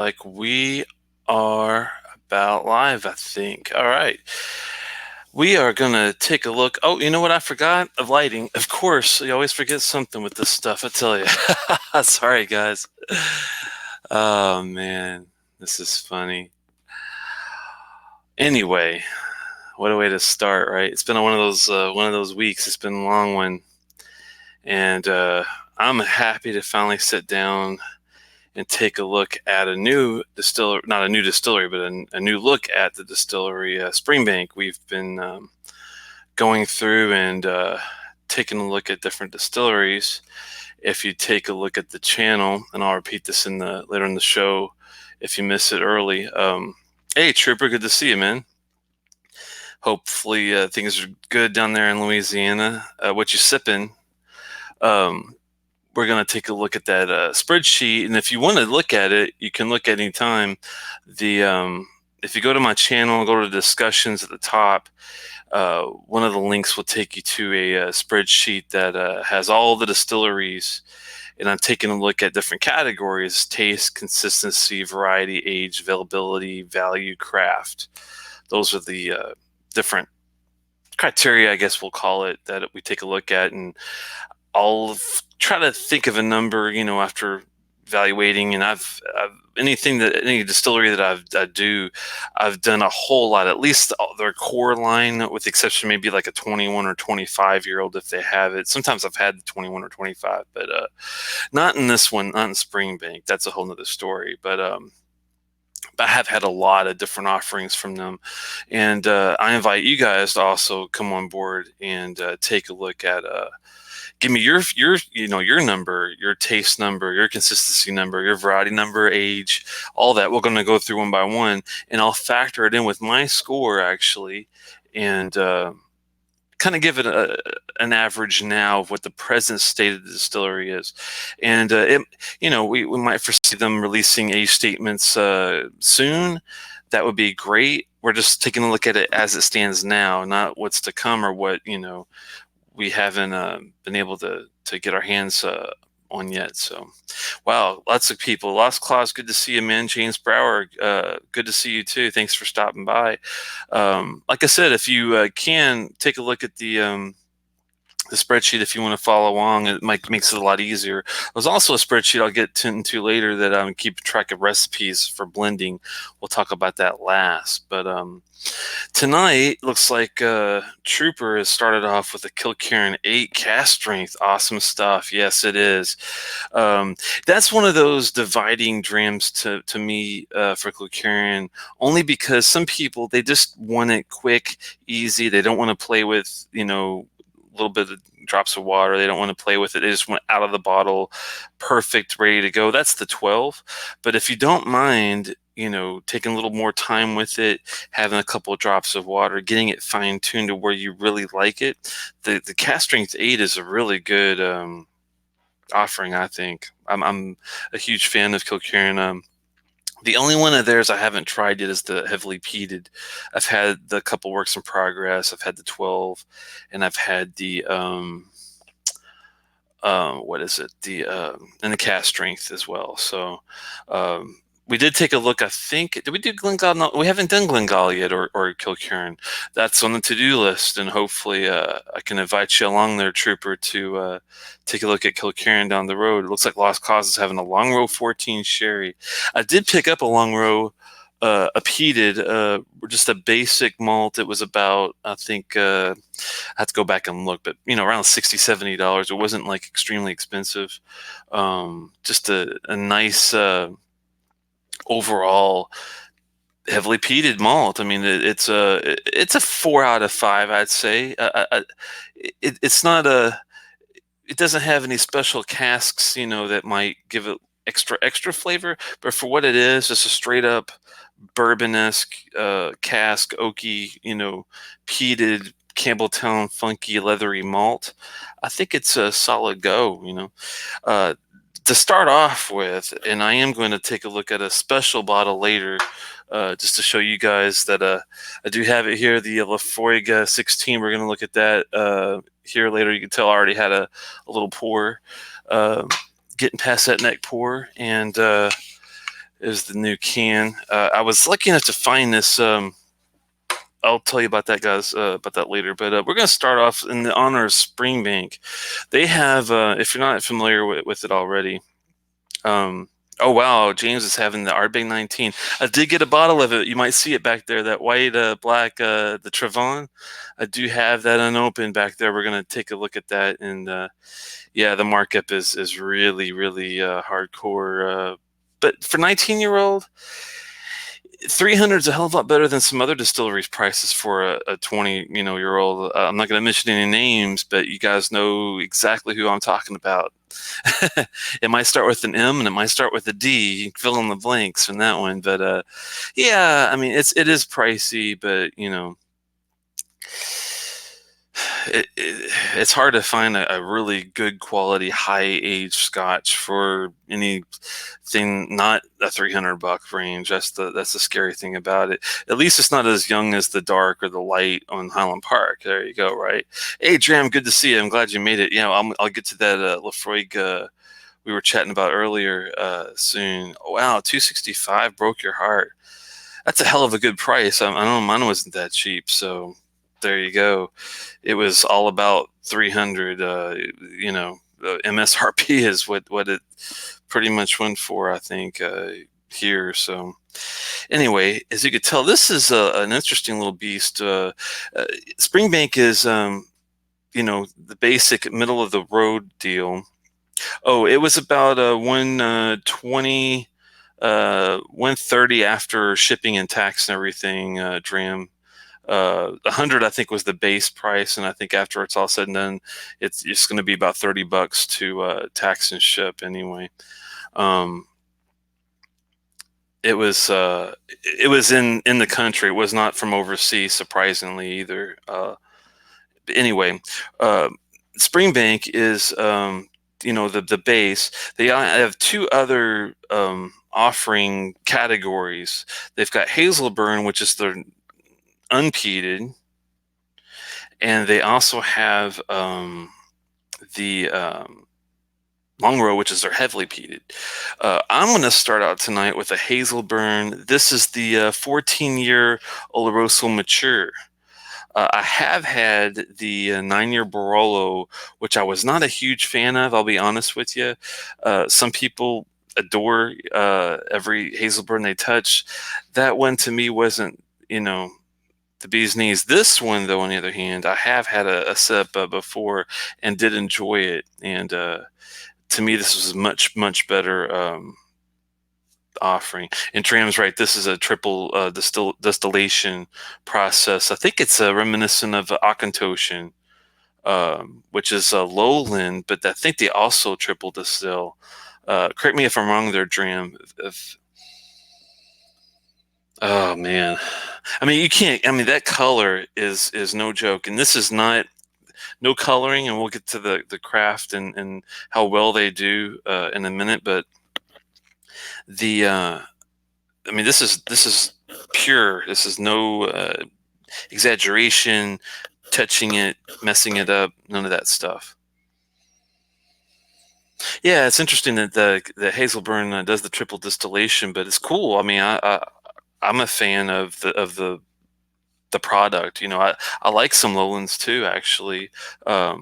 Like we are about live, I think. All right. We are going to take a look. Oh, you know what? I forgot of lighting. Of course, you always forget something with this stuff, I tell you. Sorry, guys. Oh, man. This is funny. Anyway, what a way to start, right? It's been one of those weeks. It's been a long one. And I'm happy to finally sit down and take a look at a new distillery, not a new distillery, but a new look at the distillery, Springbank. We've been going through and taking a look at different distilleries. If you take a look at the channel, and I'll repeat this later in the show if you miss it early. Hey, Trooper, good to see you, man. Hopefully things are good down there in Louisiana. What you sipping? Um, we're going to take a look at that spreadsheet, and if you want to look at it, you can look at any time. If you go to my channel, go to discussions at the top, one of the links will take you to a spreadsheet that has all the distilleries, and I'm taking a look at different categories: taste, consistency, variety, age, availability, value, craft. Those are the different criteria, I guess we'll call it, that we take a look at, and I'll try to think of a number, after evaluating. And I've any distillery that I've done a whole lot, at least their core line, with the exception maybe like a 21 or 25-year-old if they have it. Sometimes I've had the 21 or 25, but not in this one, not in Springbank. That's a whole nother story. But I have had a lot of different offerings from them, and I invite you guys to also come on board and take a look at. Give me your number, your taste number, your consistency number, your variety number, age, all that. We're going to go through one by one, and I'll factor it in with my score actually, and kind of give it an average now of what the present state of the distillery is. And we might foresee them releasing age statements soon. That would be great. We're just taking a look at it as it stands now, not what's to come or what we haven't been able to get our hands on yet. So, wow, lots of people. Lost Claus, good to see you, man. James Brower, good to see you too. Thanks for stopping by. Like I said, if you can take a look at the spreadsheet if you want to follow along. It makes it a lot easier. There's also a spreadsheet I'll get into later that keep track of recipes for blending. We'll talk about that last. But tonight looks like Trooper has started off with a Kilkerran 8 cast strength. Awesome stuff. Yes, it is. That's one of those dividing drams to me for Kilkerran, only because some people, they just want it quick, easy. They don't want to play with, little bit of drops of water. They don't want to play with it. They just want out of the bottle, perfect, ready to go. That's the 12. But if you don't mind, taking a little more time with it, having a couple of drops of water, getting it fine tuned to where you really like it, the cast strength 8 is a really good offering, I think. I'm a huge fan of Kilkerran. The only one of theirs I haven't tried yet is the heavily peated. I've had the couple works in progress. I've had the 12, and I've had the what is it? And the cast strength as well. So we did take a look. I think, did we do Glengall? No, we haven't done Glengall yet, or Kilkerran. That's on the to-do list, and hopefully I can invite you along there, Trooper, to take a look at Kilkerran down the road. It looks like Lost Cause is having a Long Row 14 sherry. I did pick up a Long Row, a peated, just a basic malt. It was about, I think, I have to go back and look, but around $60-$70. It wasn't like extremely expensive. Just a nice overall heavily peated malt. I mean, it's a 4 out of 5, I'd say. It's not it doesn't have any special casks, that might give it extra flavor, but for what it is, just a straight up bourbon-esque cask, oaky, peated Campbelltown funky leathery malt. I think it's a solid go. To start off with, and I am going to take a look at a special bottle later, just to show you guys that I do have it here, the Laphroaig 16. We're going to look at that here later. You can tell I already had a little pour, getting past that neck pour, and is the new can. I was lucky enough to find this. I'll tell you about that, guys, about that later. But we're going to start off in the honor of Springbank. They have, if you're not familiar with it already, um, oh wow, James is having the Ardbeg 19. I did get a bottle of it. You might see it back there, that white, black, the Trevon. I do have that unopened back there. We're going to take a look at that, and yeah, the markup is really really hardcore. But for 19-year-old, 300 is a hell of a lot better than some other distilleries prices for a 20 year old. I'm not going to mention any names, but you guys know exactly who I'm talking about. It might start with an M and it might start with a D. You can fill in the blanks from that one, but yeah, I mean it is pricey, but it's hard to find a really good quality high aged scotch for anything not a $300 range. That's the scary thing about it. At least it's not as young as the dark or the light on Highland Park. There you go. Right. Hey Dram, good to see you. I'm glad you made it. I'll get to that Laphroaig we were chatting about earlier soon. Oh, wow, 265 broke your heart. That's a hell of a good price. I know mine wasn't that cheap, so there you go. It was all about 300. MSRP is what it pretty much went for, I think, here. So anyway, as you could tell, this is an interesting little beast. Springbank is, the basic middle of the road deal. Oh, it was about 120, 130 after shipping and tax and everything. Dram. 100, I think, was the base price, and I think after it's all said and done, it's just going to be about $30 to tax and ship anyway. Um, it was in the country. It was not from overseas, surprisingly either. But anyway, uh, Springbank is the base. They have two other offering categories. They've got Hazelburn, which is the unpeated, and they also have the Longrow, which is their heavily peated. I'm going to start out tonight with a Hazelburn. This is the 14-year Oloroso Mature. I have had the 9-year Barolo, which I was not a huge fan of, I'll be honest with you. Some people adore every Hazelburn they touch. That one to me wasn't, the bee's knees. This one, though, on the other hand, I have had a sip before and did enjoy it. And to me, this was a much, much better offering. And Tram's right, this is a triple distillation process. I think it's reminiscent of Auchentoshan, which is a lowland, but I think they also triple distill. Correct me if I'm wrong there, Dram. Oh man, I mean you can't. I mean that color is no joke, and this is not no coloring. And we'll get to the craft and how well they do in a minute. But the I mean this is pure. This is no exaggeration, touching it, messing it up. None of that stuff. Yeah, it's interesting that the Hazelburn does the triple distillation, but it's cool. I mean, I'm a fan of the product. I like some lowlands too, actually. I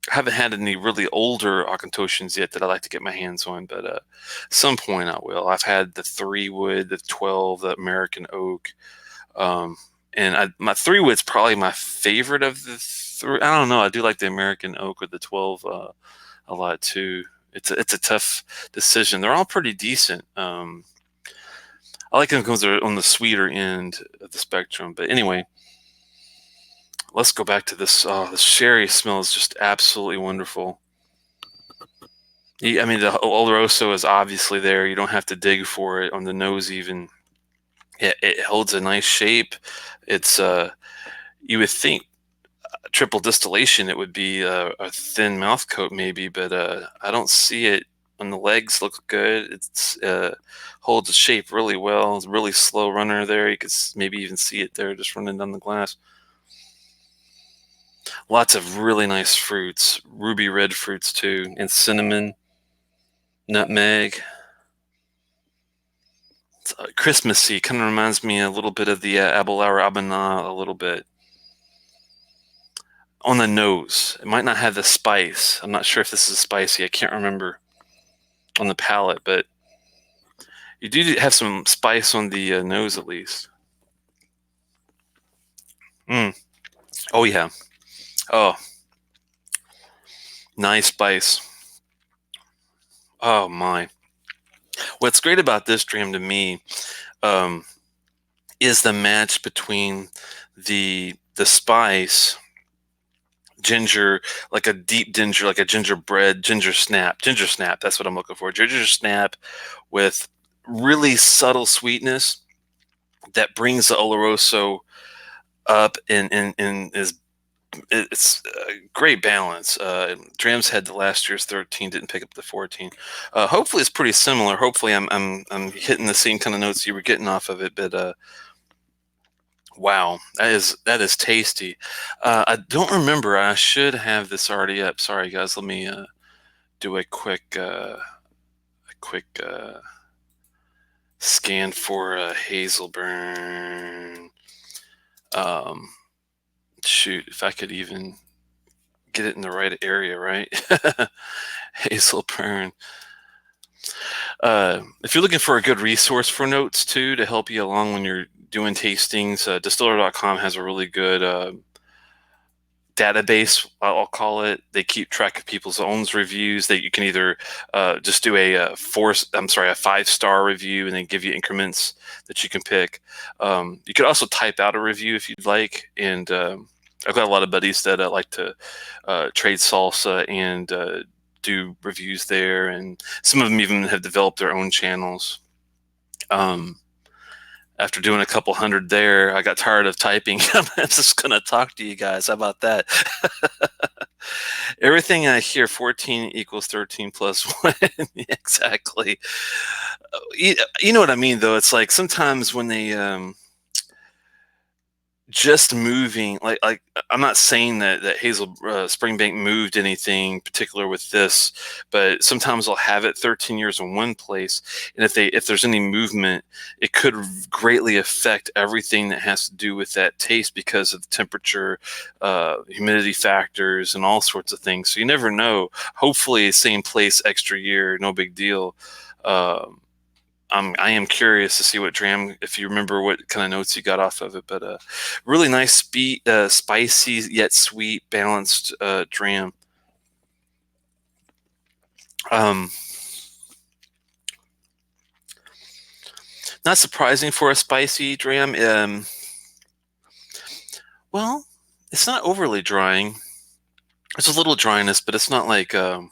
haven't had any really older Auchentoshans yet that I like to get my hands on, but at some point I will. I've had the 3 wood, the 12, the American oak, um, and my 3 wood's probably my favorite of the three. I don't know. I do like the American oak with the 12 a lot too. It's a tough decision. They're all pretty decent. I like them because they're on the sweeter end of the spectrum. But anyway, let's go back to this. Oh, the sherry smells just absolutely wonderful. I mean, the Oloroso is obviously there. You don't have to dig for it on the nose even. It holds a nice shape. It's you would think triple distillation it would be a thin mouth coat maybe, but I don't see it. On the legs look good. It's holds the shape really well. It's a really slow runner there. You could maybe even see it there just running down the glass. Lots of really nice fruits, ruby red fruits too, and cinnamon, nutmeg. It's Christmassy. Kind of reminds me a little bit of the Abelauer Abana a little bit. On the nose. It might not have the spice. I'm not sure if this is spicy. I can't remember on the palate, but you do have some spice on the nose at least. Mm. Oh, yeah. Oh, nice spice. Oh, my. What's great about this dram to me um, is the match between the spice, ginger, like a deep ginger, like a gingerbread, ginger snap. That's what I'm looking for. Ginger snap with really subtle sweetness that brings the Oloroso up and is it's a great balance. Drams had the last year's 13, didn't pick up the 14. Hopefully it's pretty similar. Hopefully I'm hitting the same kind of notes you were getting off of it, but wow, that is tasty. I don't remember. I should have this already up. Sorry guys, let me do a quick scan for Hazelburn. Um, Shoot, if I could even get it in the right area, right? Hazelburn. If you're looking for a good resource for notes too to help you along when you're doing tastings, distiller.com has a really good database, I'll call it. They keep track of people's own reviews. That you can either just do a 5-star review, and then give you increments that you can pick. You could also type out a review if you'd like, and I've got a lot of buddies that like to trade salsa and do reviews there, and some of them even have developed their own channels. After doing a couple hundred there, I got tired of typing. I'm just going to talk to you guys. How about that? Everything I hear, 14 equals 13 plus 1. Exactly. You know what I mean, though? It's like sometimes when they just moving, like I'm not saying that Hazel Springbank moved anything particular with this, but sometimes they'll have it 13 years in one place, and if there's any movement, it could greatly affect everything that has to do with that taste because of the temperature, humidity factors, and all sorts of things. So you never know. Hopefully, same place, extra year, no big deal. I am curious to see what dram, if you remember what kind of notes you got off of it, but really nice, spicy yet sweet, balanced dram. Not surprising for a spicy dram. Well, it's not overly drying. There's a little dryness, but it's not like throw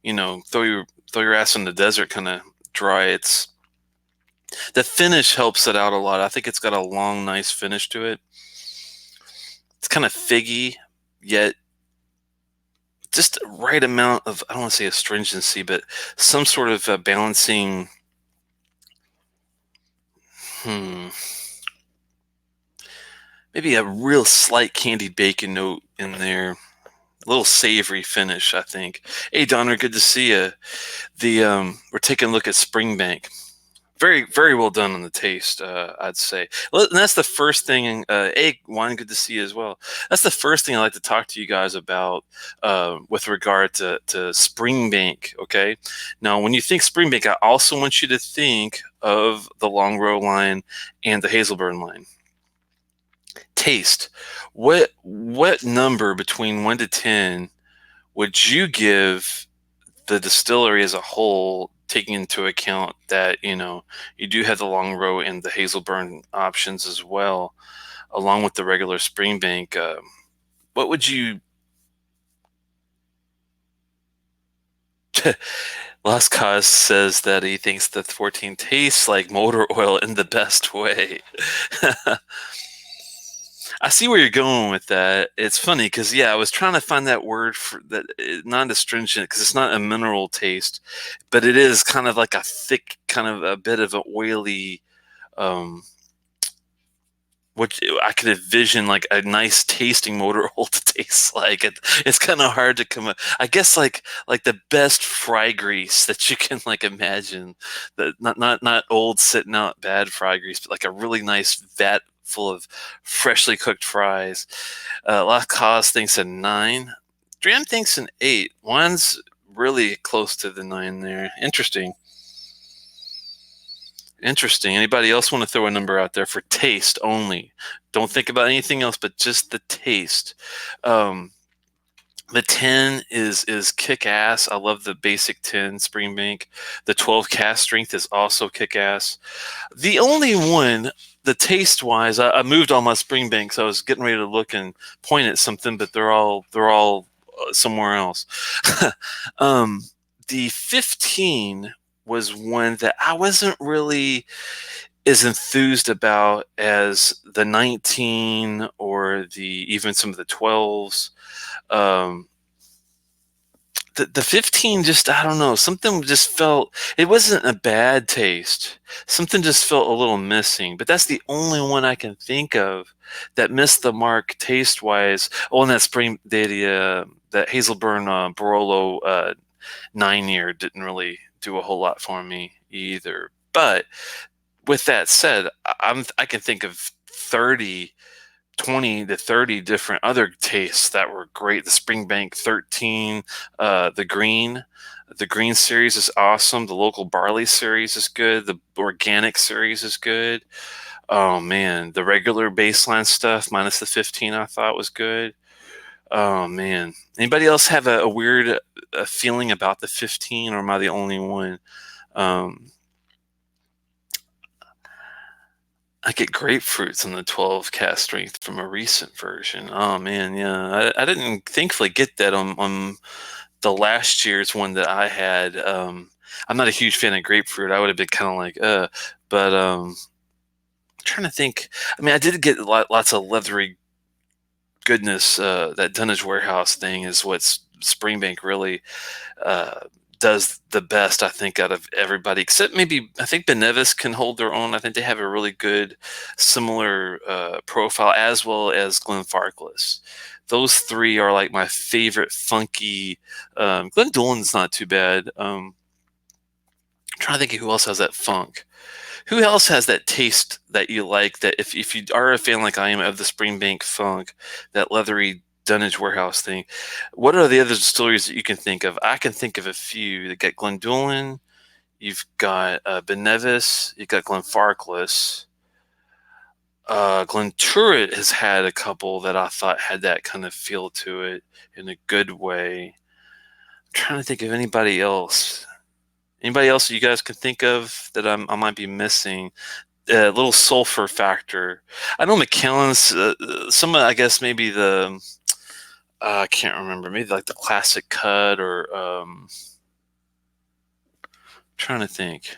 your ass in the desert kind of dry. It's the finish helps it out a lot. I think it's got a long, nice finish to it. It's kind of figgy, yet just the right amount of, I don't want to say astringency, but some sort of balancing. Maybe a real slight candied bacon note in there. A little savory finish, I think. Hey, Donner, good to see you. We're taking a look at Springbank. Very, very well done on the taste, I'd say. Well, and that's the first thing. Hey, Wine, good to see you as well. That's the first thing I like to talk to you guys about with regard to Springbank. Okay, now when you think Springbank, I also want you to think of the Long Row line and the Hazelburn line. Taste. What number between 1 to 10 would you give the distillery as a whole, taking into account that you do have the Long Row and the Hazelburn options as well, along with the regular Springbank? What would you? Las Caz says that he thinks that 14 tastes like motor oil in the best way. I see where you're going with that. It's funny because, yeah, I was trying to find that word for that, not astringent, because it's not a mineral taste, but it is kind of like a thick, kind of a bit of an oily, what what I could envision like a nice tasting motor oil to taste like. It's kind of hard to come up. I guess like the best fry grease that you can like imagine. The not old sitting out bad fry grease, but like a really nice vat full of freshly cooked fries. Lacoste thinks a 9. Dram thinks an 8. One's really close to the 9 there. Interesting. Interesting. Anybody else want to throw a number out there for taste only? Don't think about anything else, but just the taste. Um, the 10 is kick ass. I love the basic 10 Springbank. The 12 cast strength is also kick ass. The only one, the taste wise, I moved all my Springbanks. I was getting ready to look and point at something, but they're all somewhere else. um, the 15 was one that I wasn't really as enthused about as the 19 or even some of the 12s. The 15 just, I don't know, something just felt, it wasn't a bad taste. Something just felt a little missing, but that's the only one I can think of that missed the mark taste wise. Oh, and that that Hazelburn Barolo 9-year didn't really do a whole lot for me either. But with that said, I can think of 20 to 30 different other tastes that were great. The Springbank 13, the green series is awesome. The local barley series is good. The organic series is good. Oh man, the regular baseline stuff minus the 15 I thought was good. Oh man, anybody else have a weird feeling about the 15, or am I the only one? Um, I get grapefruits in the 12 cast strength from a recent version. Oh man, yeah. I didn't thankfully get that on the last year's one that I had. I'm not a huge fan of grapefruit. I would have been kind of like, but I'm trying to think. I mean, I did get lots of leathery goodness. That Dunnage Warehouse thing is what Springbank really uh, does the best, I think, out of everybody, except maybe I think Benevis can hold their own. I think they have a really good similar profile, as well as Glenfarclas. Those three are like my favorite funky. Glendullan's not too bad. I'm trying to think of who else has that funk. Who else has that taste that you like? That if you are a fan like I am of the Springbank funk, that leathery Dunnage Warehouse thing, what are the other distilleries that you can think of? I can think of a few. You got Glendullan, you've got Benevis, you've got Glenfarclas. Glenturret has had a couple that I thought had that kind of feel to it in a good way. I'm trying to think of anybody else. Anybody else that you guys can think of that I might be missing? A little sulfur factor. I know Macallan's. Some, I guess, maybe the. I can't remember. Maybe like the classic cut, or trying to think.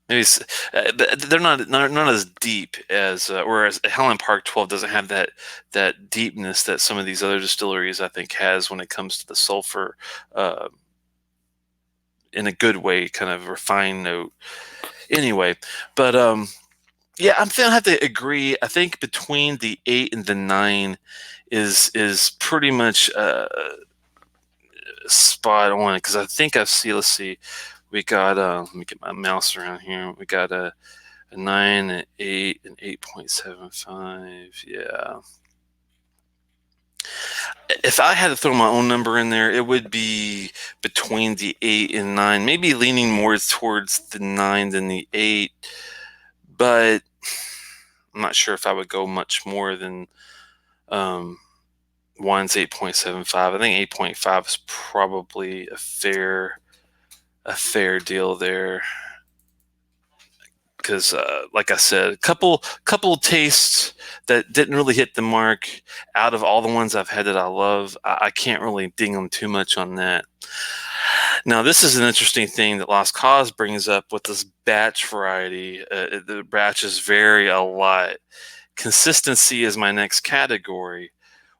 Maybe but they're not as deep as, whereas Helen Park 12 doesn't have that deepness that some of these other distilleries I think has when it comes to the sulfur, in a good way, kind of refined note. Anyway, but yeah, I'm gonna have to agree. I think between the 8 and the 9 is pretty much spot on, because I think I've seen. Let's see, we got let me get my mouse around here. We got a 9, an 8, an 8.75. Yeah. If I had to throw my own number in there, it would be between the 8 and 9, maybe leaning more towards the 9 than the 8. But I'm not sure if I would go much more than one's 8.75. I think 8.5 is probably a fair deal there. Because, like I said, a couple tastes that didn't really hit the mark out of all the ones I've had that I love. I can't really ding them too much on that. Now, this is an interesting thing that Lost Cause brings up with this batch variety. The batches vary a lot. Consistency is my next category.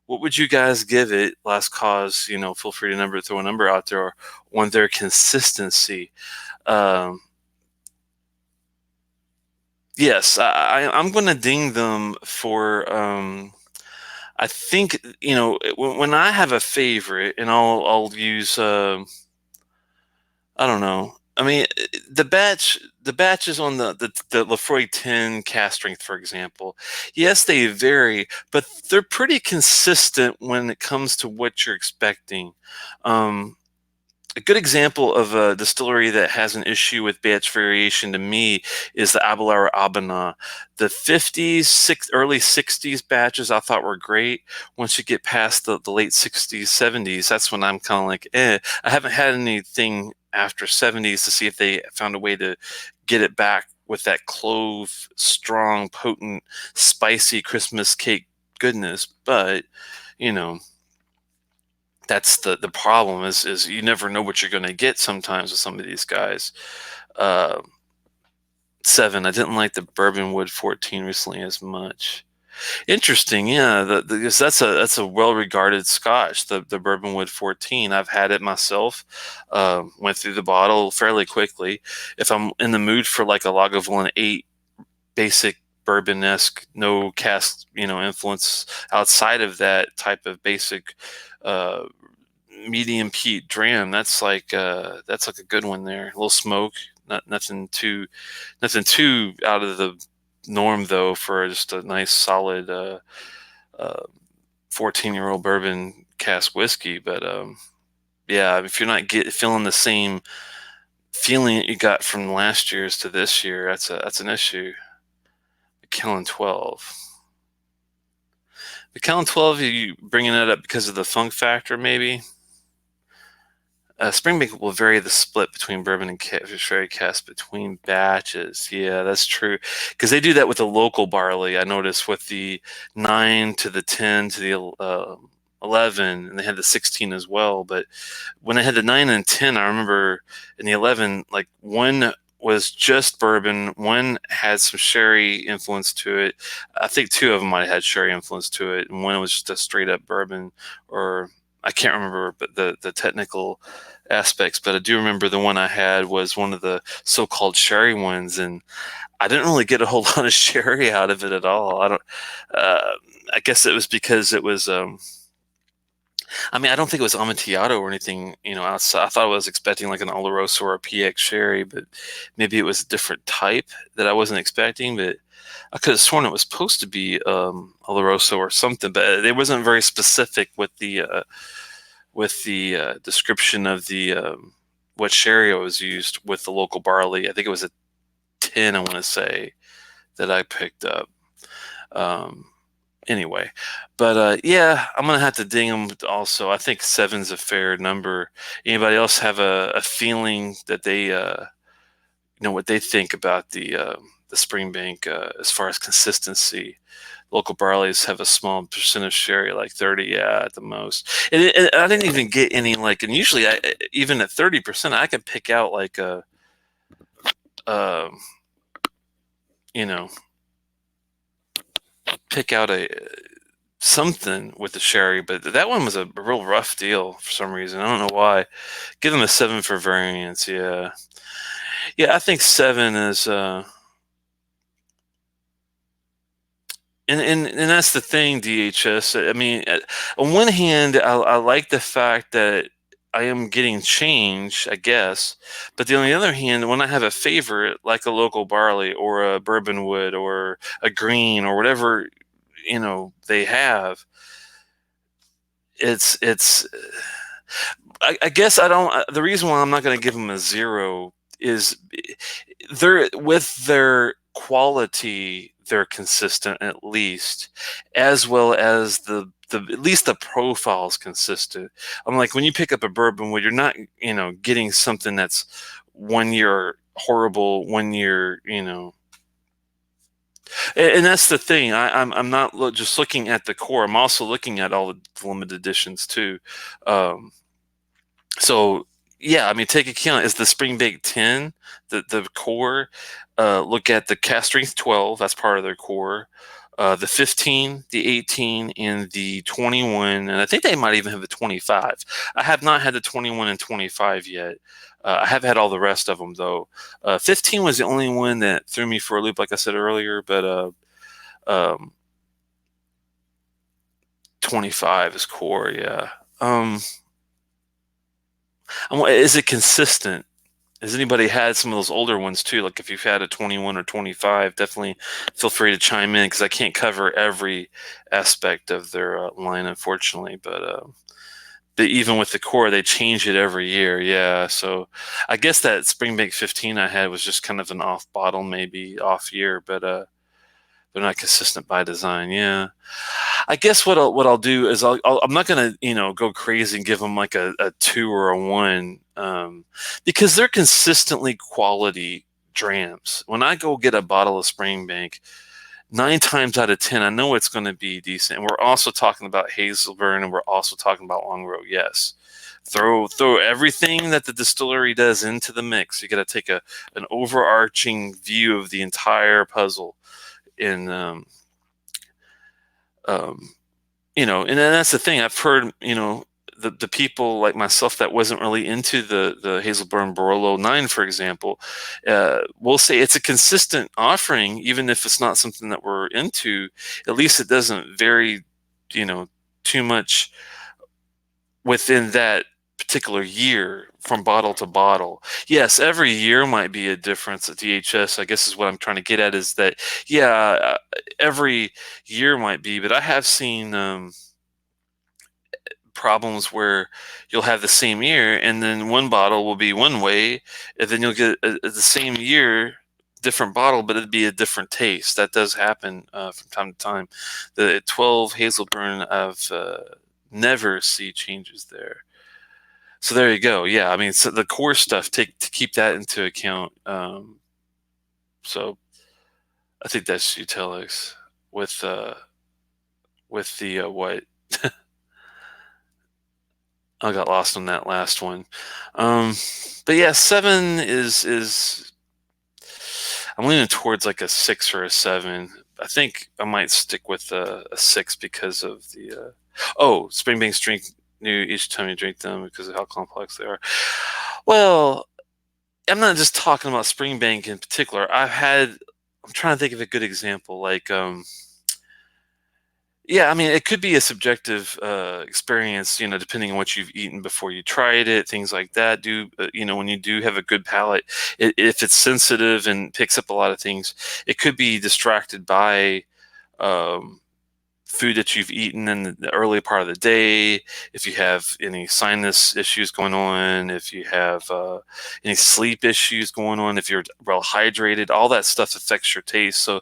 What would you guys give it, Last Cause? Feel free to throw a number out there on their consistency. Yes, I'm going to ding them for. I think when I have a favorite, and I'll use. I don't know. I mean, the batches on the Laphroaig 10 cast strength, for example. Yes, they vary, but they're pretty consistent when it comes to what you're expecting. Um, a good example of a distillery that has an issue with batch variation to me is the Abelard Abana. The 50s, early 60s batches I thought were great. Once you get past the late 60s, 70s, that's when I'm kind of like, eh. I haven't had anything after 70s to see if they found a way to get it back with that clove, strong, potent, spicy Christmas cake goodness. But, you know, that's the problem is you never know what you're going to get sometimes with some of these guys. uh 7, I didn't like the bourbon wood 14 recently as much. Interesting, yeah. Because that's a well regarded scotch, the bourbon wood 14. I've had it myself. Went through the bottle fairly quickly. If I'm in the mood for like a Lagavulin 8 basic bourbon-esque, no cask influence outside of that type of basic uh medium peat dram, that's like a good one there. A little smoke, nothing too out of the norm though, for just a nice solid uh 14-year-old bourbon cask whiskey. But yeah, if you're not feeling the same feeling that you got from last year's to this year, that's an issue. Macallan 12. Macallan 12, you bringing it up because of the funk factor, maybe? Springbank will vary the split between bourbon and sherry cask between batches. Yeah, that's true. Because they do that with the local barley. I noticed with the 9 to the 10 to the 11, and they had the 16 as well. But when I had the 9 and 10, I remember in the 11, like one was just bourbon, one had some sherry influence to it. I think two of them might have had sherry influence to it, and one was just a straight up bourbon, or I can't remember, but the technical aspects. But I do remember the one I had was one of the so-called sherry ones, and I didn't really get a whole lot of sherry out of it at all. I don't. Uh, I guess it was because it was. I mean, I don't think it was Amontillado or anything, outside. I thought I was expecting like an Oloroso or a PX sherry, but maybe it was a different type that I wasn't expecting. But I could have sworn it was supposed to be Oloroso or something, but it wasn't very specific with the description of the what sherry was used with the local barley. I think it was a 10, I want to say, that I picked up. Um, anyway, but yeah, I'm gonna have to ding them also. I think 7's a fair number. Anybody else have a feeling that they what they think about the Springbank as far as consistency? Local barleys have a small percent of sherry, like 30, yeah, at the most. And I didn't even get any like, and usually even at 30%, I can pick out like um, you know, pick out a something with the sherry, but that one was a real rough deal for some reason. I don't know why. Give them a 7 for variance. Yeah, yeah, I think 7 is. And that's the thing, DHS. I mean, on one hand, I like the fact that I am getting change, I guess. But then on the other hand, when I have a favorite, like a local barley or a bourbon wood or a green or whatever, they have, it's. I guess I don't. The reason why I'm not going to give them a 0 is they're with their quality, they're consistent at least, as well as the at least the profile's consistent. I'm like, when you pick up a bourbon wood, you're not getting something that's 1 year horrible, 1 year and that's the thing. I'm not just looking at the core. I'm also looking at all the limited editions too. Um, so yeah, I mean, take account is the Springbank 10, the core. Look at the cast strength 12. That's part of their core. The 15, the 18, and the 21, and I think they might even have the 25. I have not had the 21 and 25 yet. I have had all the rest of them though. 15 was the only one that threw me for a loop, like I said earlier. But um, 25 is core, yeah. Um, is it consistent? Has anybody had some of those older ones too? Like if you've had a 21 or 25, definitely feel free to chime in because I can't cover every aspect of their line, unfortunately. But even with the core, they change it every year. Yeah. So I guess that Springbank 15 I had was just kind of an off bottle, maybe off year, but they're not consistent by design. Yeah. I guess what I'll do is I'm not gonna go crazy and give them like a 2 or a 1 because they're consistently quality drams. When I go get a bottle of Springbank, 9 times out of 10 I know it's going to be decent. And we're also talking about Hazelburn, and we're also talking about Longrow. Yes, throw everything that the distillery does into the mix. You got to take an overarching view of the entire puzzle in um, and that's the thing. I've heard, the people like myself that wasn't really into the Hazelburn Barolo 9, for example, will say it's a consistent offering, even if it's not something that we're into. At least it doesn't vary, too much within that particular year from bottle to bottle. Yes, every year might be a difference at DHS. I guess is what I'm trying to get at is that, yeah, every year might be, but I have seen problems where you'll have the same year and then one bottle will be one way, and then you'll get the same year different bottle, but it'd be a different taste. That does happen from time to time. The 12 Hazelburn, I've never see changes there. So there you go. Yeah, I mean, so the core stuff, to keep that into account. So I think that's Telex with the what. I got lost on that last one. But yeah, 7 is I'm leaning towards like a 6 or a 7. I think I might stick with a 6 because of the Springbanks drink new each time you drink them because of how complex they are. Well, I'm not just talking about Springbank in particular. I'm trying to think of a good example. Like, yeah, I mean, it could be a subjective experience, depending on what you've eaten before you tried it, things like that. When you do have a good palate, if it's sensitive and picks up a lot of things, it could be distracted by um, food that you've eaten in the early part of the day. If you have any sinus issues going on, if you have any sleep issues going on, if you're well hydrated, all that stuff affects your taste. So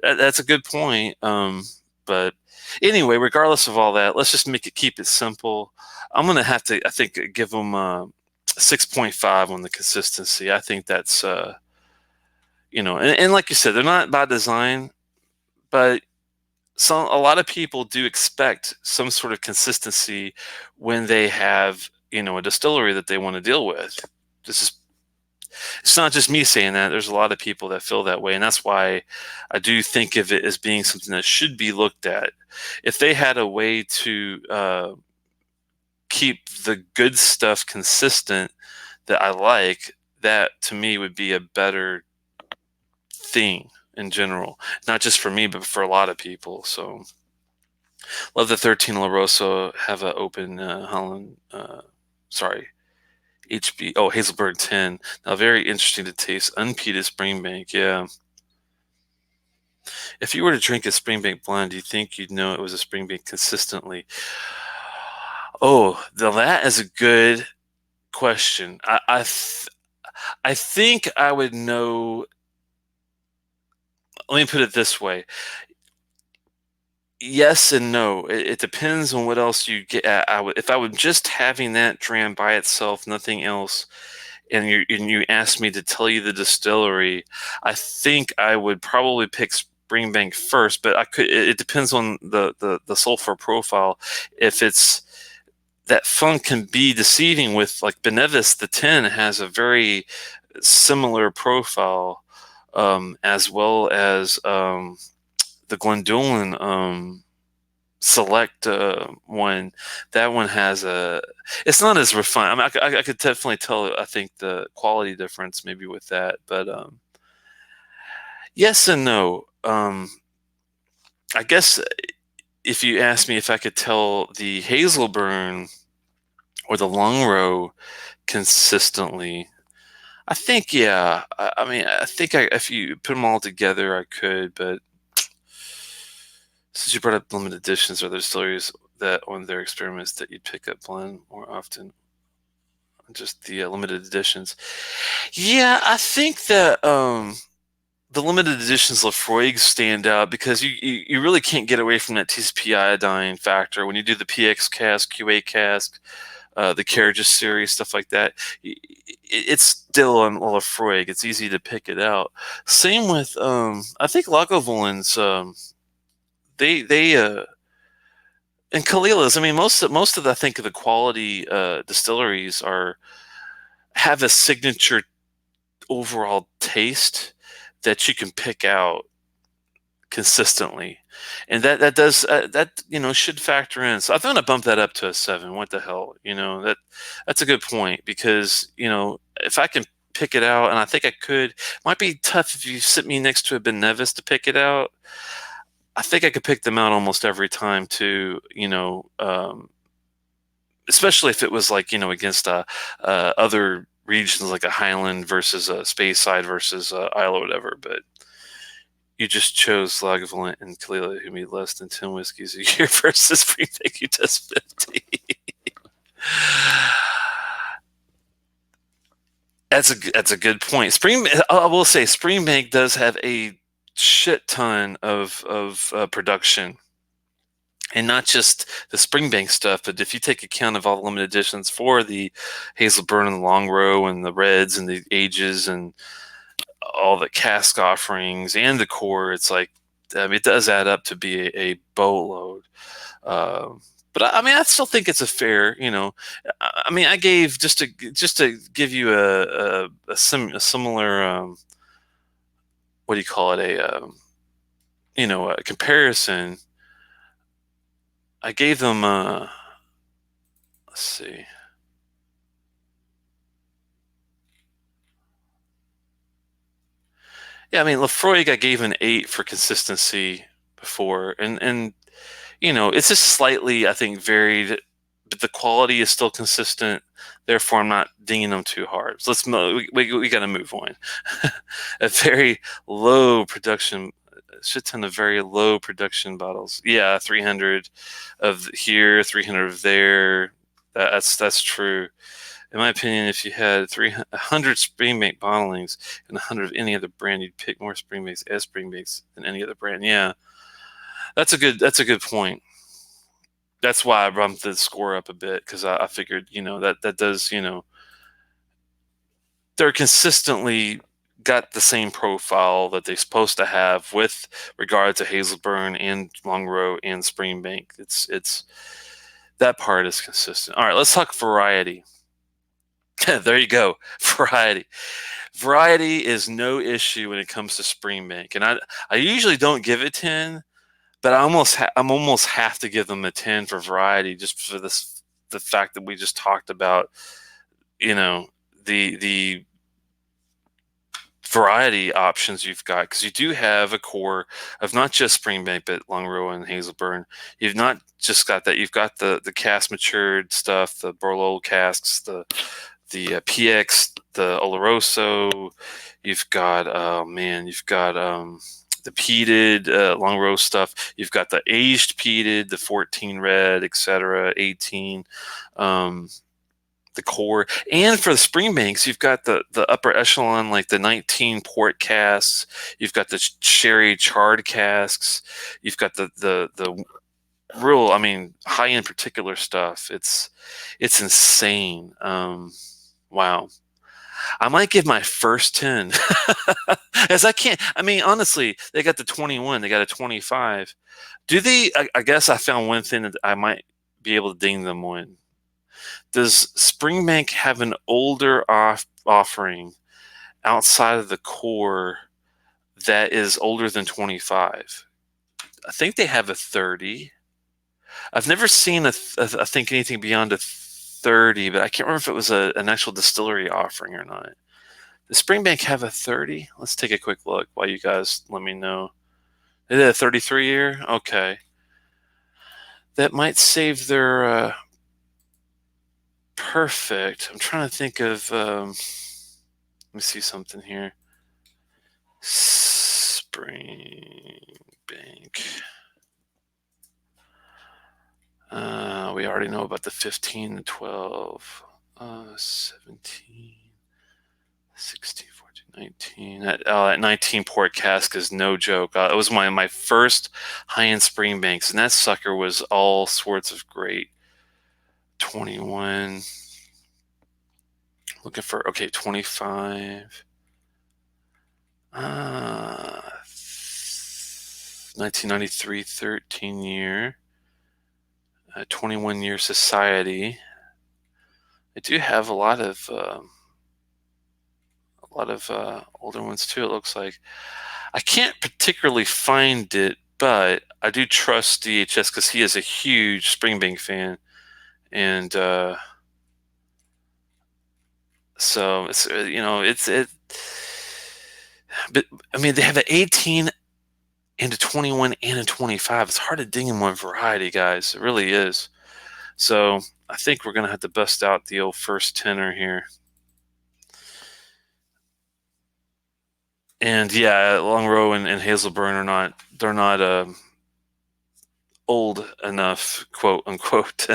that's a good point. But anyway, regardless of all that, let's just keep it simple. I'm gonna have to, I think, give them 6.5 on the consistency. I think that's and like you said, they're not by design, but a lot of people do expect some sort of consistency when they have a distillery that they want to deal with. This is It's not just me saying that. There's a lot of people that feel that way, and that's why I do think of it as being something that should be looked at. If they had a way to keep the good stuff consistent that I like, that to me would be a better thing in general, not just for me, but for a lot of people. So, love the 13 La Rosa have an open Holland. Sorry, Hazelburg 10. Now, very interesting to taste. Unpeated Springbank, yeah. If you were to drink a Springbank blend, do you think you'd know it was a Springbank consistently? Oh, now that is a good question. I think I would know. Let me put it this way. Yes and no. It depends on what else you get. If I was just having that dram by itself, nothing else, and you asked me to tell you the distillery, I think I would probably pick Springbank first. But it depends on the sulfur profile. If it's that funk can be deceiving with like Benevis, the 10 has a very similar profile, as well as the Glendullan. select one. That one has it's not as refined. I mean, I could definitely tell, I think, the quality difference maybe with that, but yes and no. I guess if you ask me if I could tell the Hazelburn or the Longrow consistently, I think, yeah. I mean, I think if you put them all together, I could, but since you brought up limited editions, are there distilleries that on their experiments that you'd pick up blend more often? Just the limited editions. Yeah, I think that the limited editions Laphroaig stand out because you really can't get away from that TCP iodine factor when you do the PX cask, QA cask, the Carriages series, stuff like that. It's still on Laphroaig. It's easy to pick it out. Same with I think Lagavulins. They and Kalilas. I mean, most of the, I think, of the quality distilleries have a signature overall taste that you can pick out consistently, and that does that should factor in. So I think I'm gonna bump that up to a 7. What the hell, that's a good point, because if I can pick it out, and I think I could, might be tough if you sit me next to a Ben Nevis to pick it out. I think I could pick them out almost every time too. Especially if it was like against other regions, like a Highland versus a Speyside versus Isle or whatever. But you just chose Lagavulin and Kalila, who made less than 10 whiskeys a year, versus Springbank, who does 50. That's a good point. I will say Springbank does have a shit ton of production, and not just the Springbank stuff, but if you take account of all the limited editions for the Hazelburn and the Longrow and the Reds and the Ages and all the cask offerings and the core, it's like, I mean, it does add up to be a boatload. But I mean, I still think it's a fair, I mean, I gave, just to give you a similar, what do you call it, a comparison. I gave them, let's see. Yeah, I mean, Laphroaig, I gave an 8 for consistency before, and it's just slightly, I think, varied, but the quality is still consistent. Therefore, I'm not dinging them too hard. So we got to move on. A very low production, shit ton of very low production bottles. Yeah, 300 of here, 300 of there. That's true. In my opinion, if you had 100 Springbank bottlings and 100 of any other brand, you'd pick more Springbanks as Springbanks than any other brand. Yeah, that's a good point. That's why I bumped the score up a bit, because I figured, that does, they're consistently got the same profile that they're supposed to have with regard to Hazelburn and Longrow and Springbank. It's that part is consistent. All right, let's talk variety. There you go, variety. Variety is no issue when it comes to Springbank, and I usually don't give it 10, but I'm almost have to give them a 10 for variety, just for the fact that we just talked about, the variety options you've got, because you do have a core of not just Springbank but Longrow and Hazelburn. You've not just got that; you've got the cask matured stuff, the Bordeaux casks, the PX, the Oloroso. You've got, oh man, you've got the peated Longrow stuff. You've got the aged peated, the 14 red, etc., 18. The core, and for the Springbanks, you've got the upper echelon, like the 19 port casks. You've got the sherry charred casks. You've got the real, I mean, high end particular stuff. It's insane. Wow. I might give my first 10, as I can't. I mean, honestly, they got the 21, they got a 25. Do they? I guess I found one thing that I might be able to ding them on. Does Springbank have an older offering outside of the core that is older than 25? I think they have a 30. I've never seen I think anything beyond a 30, but I can't remember if it was an actual distillery offering or not. Does Springbank have a 30? Let's take a quick look while you guys let me know. They did a 33 year? Okay. That might save their perfect. I'm trying to think of let me see something here. Springbank. We already know about the 15, the 12, 17, 16, 14, 19. That 19 port cask is no joke. It was my first high-end Springbanks, and that sucker was all sorts of great. 21. Looking for, okay, 25. 1993, 13 year. 21 year society. They do have a lot of older ones too, it looks like. I can't particularly find it, but I do trust DHS because he is a huge Springbank fan, and so it's But I mean, they have an 18 and a 21 and a 25. It's hard to ding in one variety, guys. It really is. So I think we're gonna have to bust out the old first tenor here. And yeah, Long Row and Hazelburn are not. They're not old enough, quote unquote.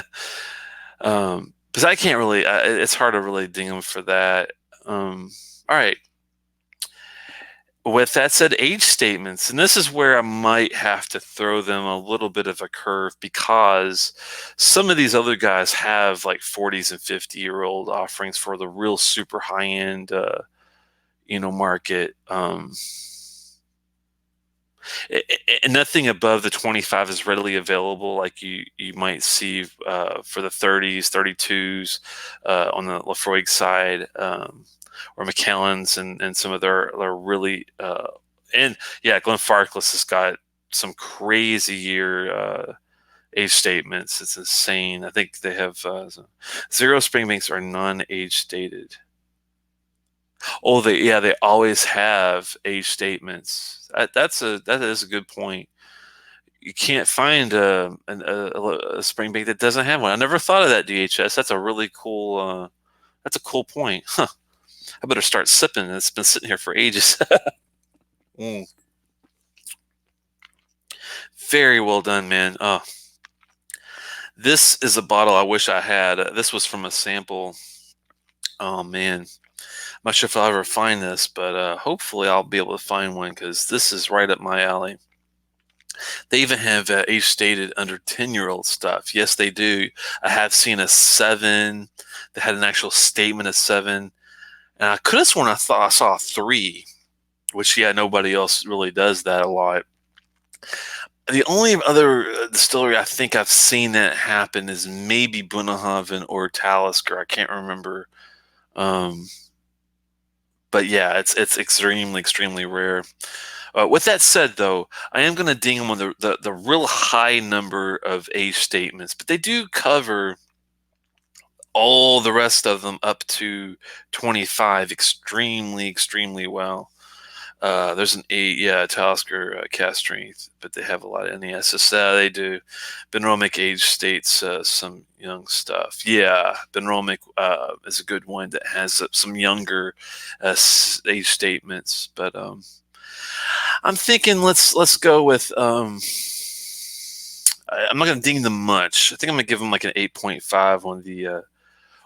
Because I can't really. It's hard to really ding them for that. All right. With that said, age statements, and this is where I might have to throw them a little bit of a curve because some of these other guys have like 40s and 50-year-old offerings for the real super high-end, market. And nothing above the 25 is readily available, like you might see for the 30s, 32s on the Laphroaig side. Or McKellen's and some of their really and yeah, Glenfarclas has got some crazy year age statements. It's insane. I think they have zero Springbanks are non-age stated. Oh, they always have age statements. That is a good point. You can't find a Springbank that doesn't have one. I never thought of that, DHS. That's a really cool. That's a cool point. Huh. I better start sipping. It's been sitting here for ages. Mm. Very well done, man. Oh, this is a bottle I wish I had. This was from a sample. Oh man, I'm not sure if I'll ever find this, but hopefully I'll be able to find one because this is right up my alley. They even have age stated under 10-year-old stuff. Yes, they do. I have seen a 7. They had an actual statement of 7. And I could have sworn I thought I saw 3, which, yeah, nobody else really does that a lot. The only other distillery I think I've seen that happen is maybe Bunnahabhain or Talisker. I can't remember. But yeah, it's extremely, extremely rare. With that said, though, I am going to ding them on the real high number of age statements, but they do cover all the rest of them up to 25 extremely, extremely well. There's an 8, yeah, Talisker cast strength, but they have a lot of NES. They do. Benromic age states some young stuff. Yeah, Benromic is a good one that has some younger age statements. But I'm thinking let's go with. I'm not going to ding them much. I think I'm going to give them like an 8.5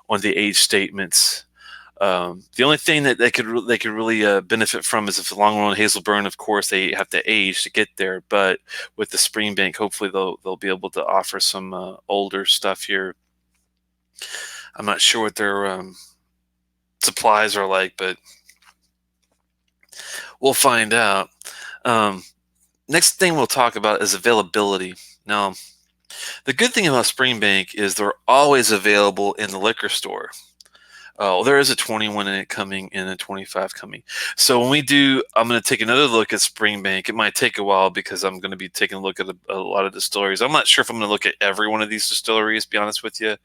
on the age statements. The only thing that they could really benefit from is if the Long Row and Hazelburn, of course, they have to age to get there. But with the Springbank, hopefully they'll be able to offer some older stuff here. I'm not sure what their supplies are like, but we'll find out. Next thing we'll talk about is availability. Now, the good thing about Springbank is they're always available in the liquor store. Oh, there is a 21 in it coming and a 25 coming. So when we do, I'm going to take another look at Springbank. It might take a while because I'm going to be taking a look at a lot of distilleries. I'm not sure if I'm going to look at every one of these distilleries, to be honest with you.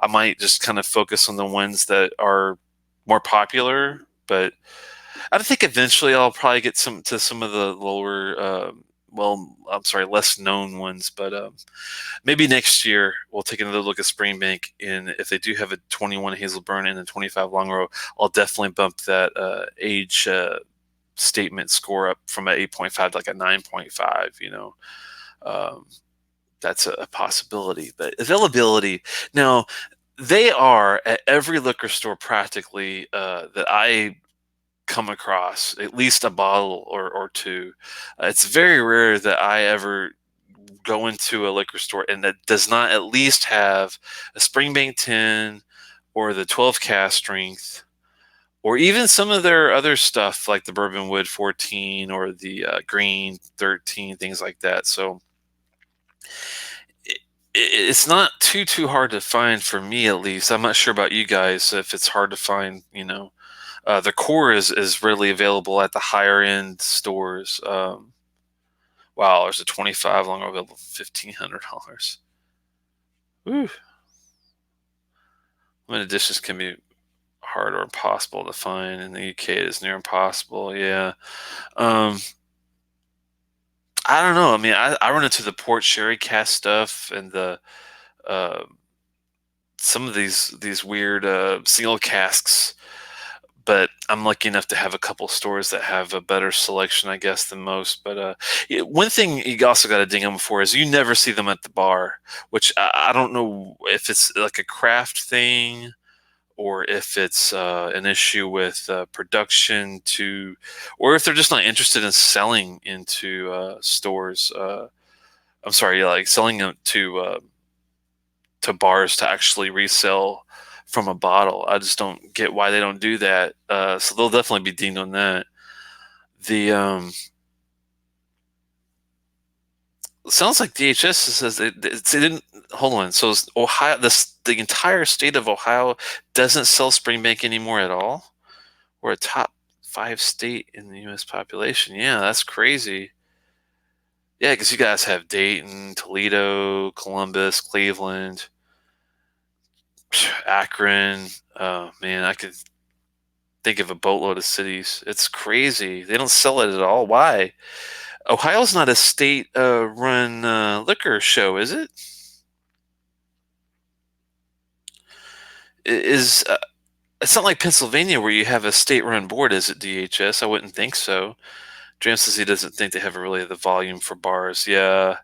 I might just kind of focus on the ones that are more popular, but I think eventually I'll probably get some of the lower, well, I'm sorry, less known ones, but maybe next year we'll take another look at Springbank, and if they do have a 21 Hazelburn and a 25 Longrow, I'll definitely bump that age statement score up from an 8.5 to like a 9.5. Um, that's a possibility. But availability now, they are at every liquor store practically that I come across at least a bottle or two. It's very rare that I ever go into a liquor store and that does not at least have a Springbank 10 or the 12 cast strength, or even some of their other stuff like the Bourbon Wood 14 or the Green 13, things like that. So it's not too hard to find for me, at least. I'm not sure about you guys if it's hard to find. The core is readily available at the higher end stores. Wow, there's a 25 long available, $1,500. Woo. Limited editions can be hard or impossible to find. In the UK, it is near impossible. Yeah. Um, I don't know. I mean, I run into the port sherry cast stuff and the uh, some of these weird single casks, but I'm lucky enough to have a couple stores that have a better selection, I guess, than most. But yeah, one thing you also got to ding them for is you never see them at the bar, which I don't know if it's like a craft thing or if it's an issue with production or if they're just not interested in selling into stores. I'm sorry, yeah, like selling them to bars to actually resell from a bottle. I just don't get why they don't do that. So they'll definitely be dinged on that. The sounds like DHS says they didn't. Hold on. So Ohio, the entire state of Ohio doesn't sell Springbank anymore at all. We're a top 5 state in the U.S. population. Yeah, that's crazy. Yeah, because you guys have Dayton, Toledo, Columbus, Cleveland, Akron. Man, I could think of a boatload of cities. It's crazy. They don't sell it at all. Why? Ohio's not a state run liquor show, is it? Is It's not like Pennsylvania where you have a state run board, is it, DHS? I wouldn't think so. Dram says he doesn't think they have really the volume for bars. Yeah.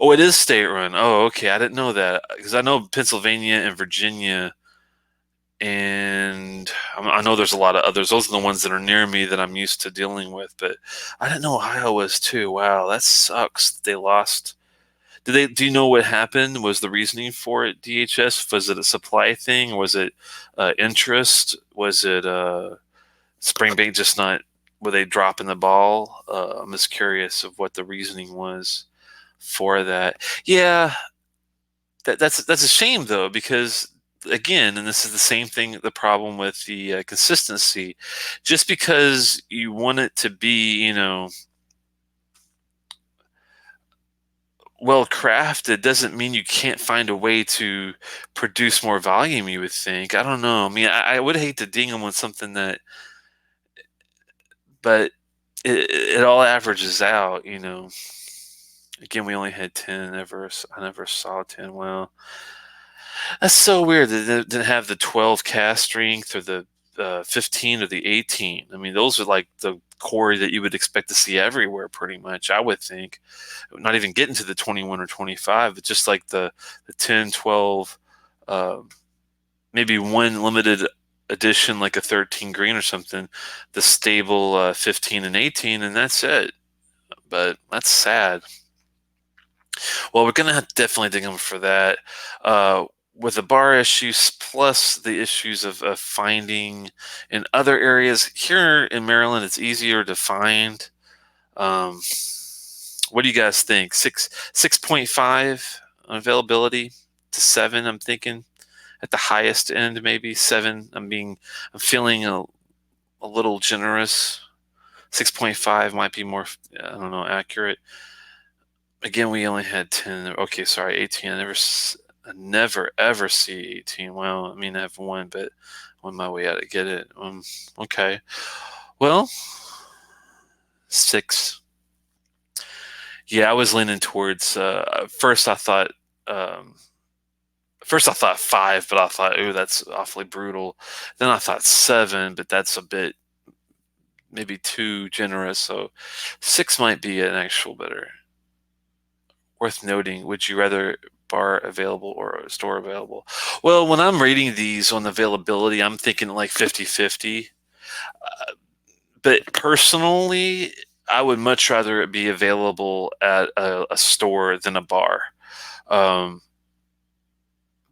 Oh, it is state run. Oh, okay. I didn't know that because I know Pennsylvania and Virginia, and I know there's a lot of others. Those are the ones that are near me that I'm used to dealing with. But I didn't know Ohio was too. Wow, that sucks. They lost. Did they? Do you know what happened? Was the reasoning for it DHS? Was it a supply thing? Was it interest? Was it Springbank just not? Were they dropping the ball? I'm just curious of what the reasoning was for that. Yeah, that's a shame though, because again, and this is the same thing, the problem with the consistency. Just because you want it to be, well crafted doesn't mean you can't find a way to produce more volume, you would think. I don't know. I mean, I would hate to ding them on something that, but it all averages out. Again, we only had 10. I never saw 10. Well, that's so weird that they didn't have the 12 cast strength or the 15 or the 18. I mean, those are like the core that you would expect to see everywhere, pretty much, I would think. Not even getting to the 21 or 25, but just like the 10, 12, uh, maybe one limited edition, like a 13 green or something, the stable 15 and 18, and that's it. But that's sad. Well, we're gonna have to definitely dig them for that. With the bar issues plus the issues of finding in other areas here in Maryland, it's easier to find. Um, what do you guys think? 6.5 availability to 7. I'm thinking at the highest end, maybe 7. I'm feeling a little generous. 6.5 might be more, I don't know, accurate. Again, we only had 10. Okay, sorry, 18. I never ever see 18. Well, I mean, I have one, but I'm on my way out to get it. Okay. Well, 6. Yeah, I was leaning towards. Um, first I thought 5, but I thought, ooh, that's awfully brutal. Then I thought 7, but that's a bit maybe too generous. So 6 might be an actual better. Worth noting, would you rather bar available or a store available? Well, when I'm rating these on availability, I'm thinking like 50-50. But personally, I would much rather it be available at a store than a bar. Um,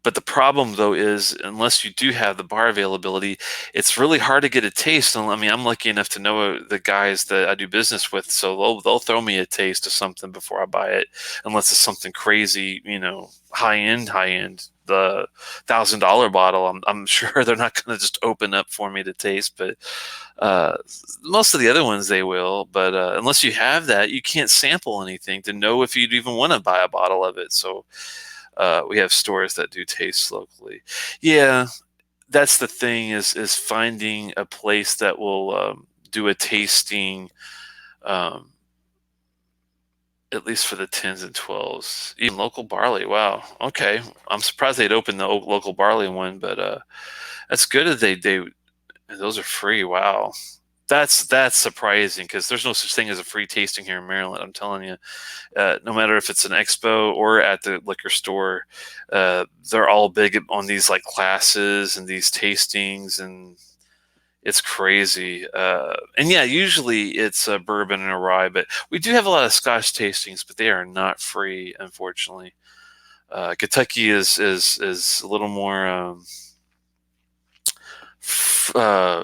But the problem though is unless you do have the bar availability, it's really hard to get a taste. And I mean, I'm lucky enough to know the guys that I do business with, so they'll throw me a taste of something before I buy it, unless it's something crazy, high end. The $1,000 bottle, I'm sure they're not going to just open up for me to taste, but uh, most of the other ones they will. But unless you have that, you can't sample anything to know if you'd even want to buy a bottle of it. So we have stores that do taste locally. Yeah, that's the thing is finding a place that will do a tasting, um, at least for the 10s and 12s. Even local barley. Wow. Okay, I'm surprised they'd open the local barley one, but that's good that they those are free. Wow. That's surprising because there's no such thing as a free tasting here in Maryland. I'm telling you. No matter if it's an expo or at the liquor store, they're all big on these like classes and these tastings, and it's crazy. And yeah, usually it's a bourbon and a rye, but we do have a lot of Scotch tastings, but they are not free, unfortunately. Kentucky is a little more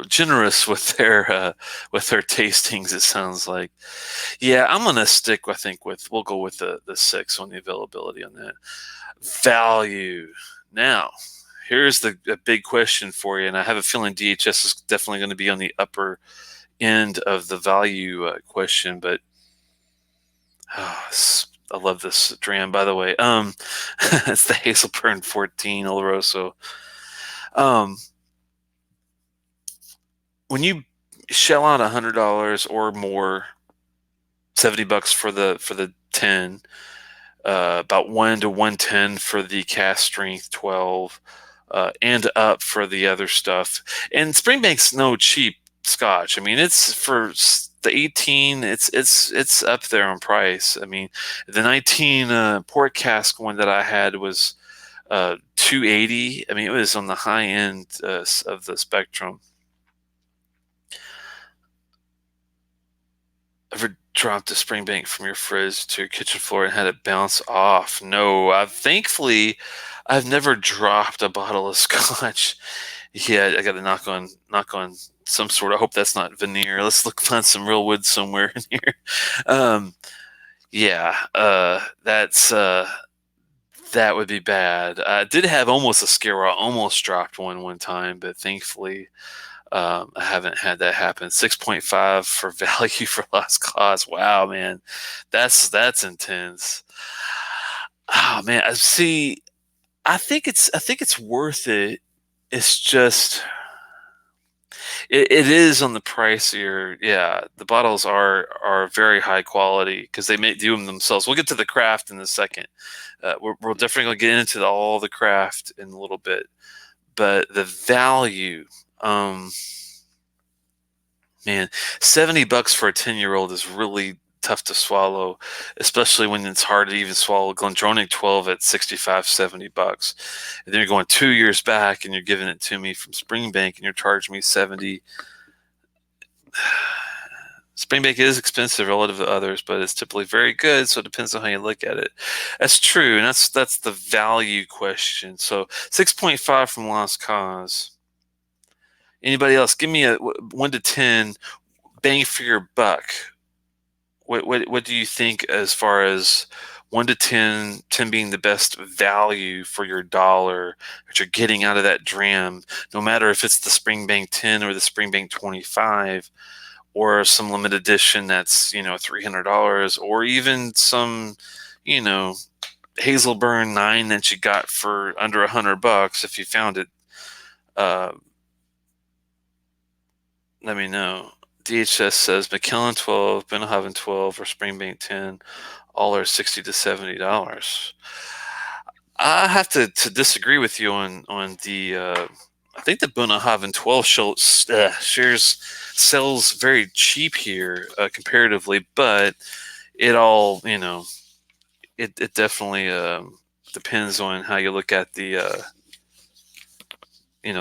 generous with their tastings. It sounds like. Yeah, I'm gonna stick. I think we'll go with the 6 on the availability on that. Value. Now, here's the a big question for you, and I have a feeling DHS is definitely going to be on the upper end of the value question. But I love this dram, by the way. It's the Hazelburn 14 Oloroso. Um, when you shell out $100 or more, $70 for the 10, about 1 to 110 for the cast strength 12, and up for the other stuff. And Springbank's no cheap Scotch. I mean, it's for the 18. It's up there on price. I mean, the 19 port cask one that I had was 280. I mean, it was on the high end of the spectrum. Ever dropped a Springbank from your fridge to your kitchen floor and had it bounce off? No, I've never dropped a bottle of scotch. Yeah, I got to knock on some sort. I hope that's not veneer. Let's find some real wood somewhere in here. Um, yeah, that would be bad. I did have almost a scare where I almost dropped one time, but thankfully I haven't had that happen. 6.5 for value for lost cause. Wow, man, that's intense. Oh man, I see. I think it's worth it. It's just it is on the pricier. Yeah, the bottles are very high quality because they do them themselves. We'll get to the craft in a second. We're definitely gonna get into all the craft in a little bit, but the value. Um, Man, $70 for a 10-year-old is really tough to swallow, especially when it's hard to even swallow Glendronach 12 at 65, $70. And then you're going 2 years back and you're giving it to me from Springbank and you're charging me 70. Springbank is expensive relative to others, but it's typically very good, so it depends on how you look at it. That's true, and that's the value question. So 6.5 from Lost Cause. Anybody else? Give me a 1 to 10 bang for your buck. What do you think as far as 1 to 10, 10 being the best value for your dollar that you're getting out of that dram, no matter if it's the Springbank 10 or the Springbank 25, or some limited edition that's, $300, or even some, you know, Hazelburn 9 that you got for under $100 if you found it. Uh, let me know. DHS says Macallan 12, Bunnahabhain 12, or Springbank 10, all are $60 to $70. I have to disagree with you on the. I think the Bunnahabhain 12 shares sells very cheap here comparatively, but it all it definitely depends on how you look at the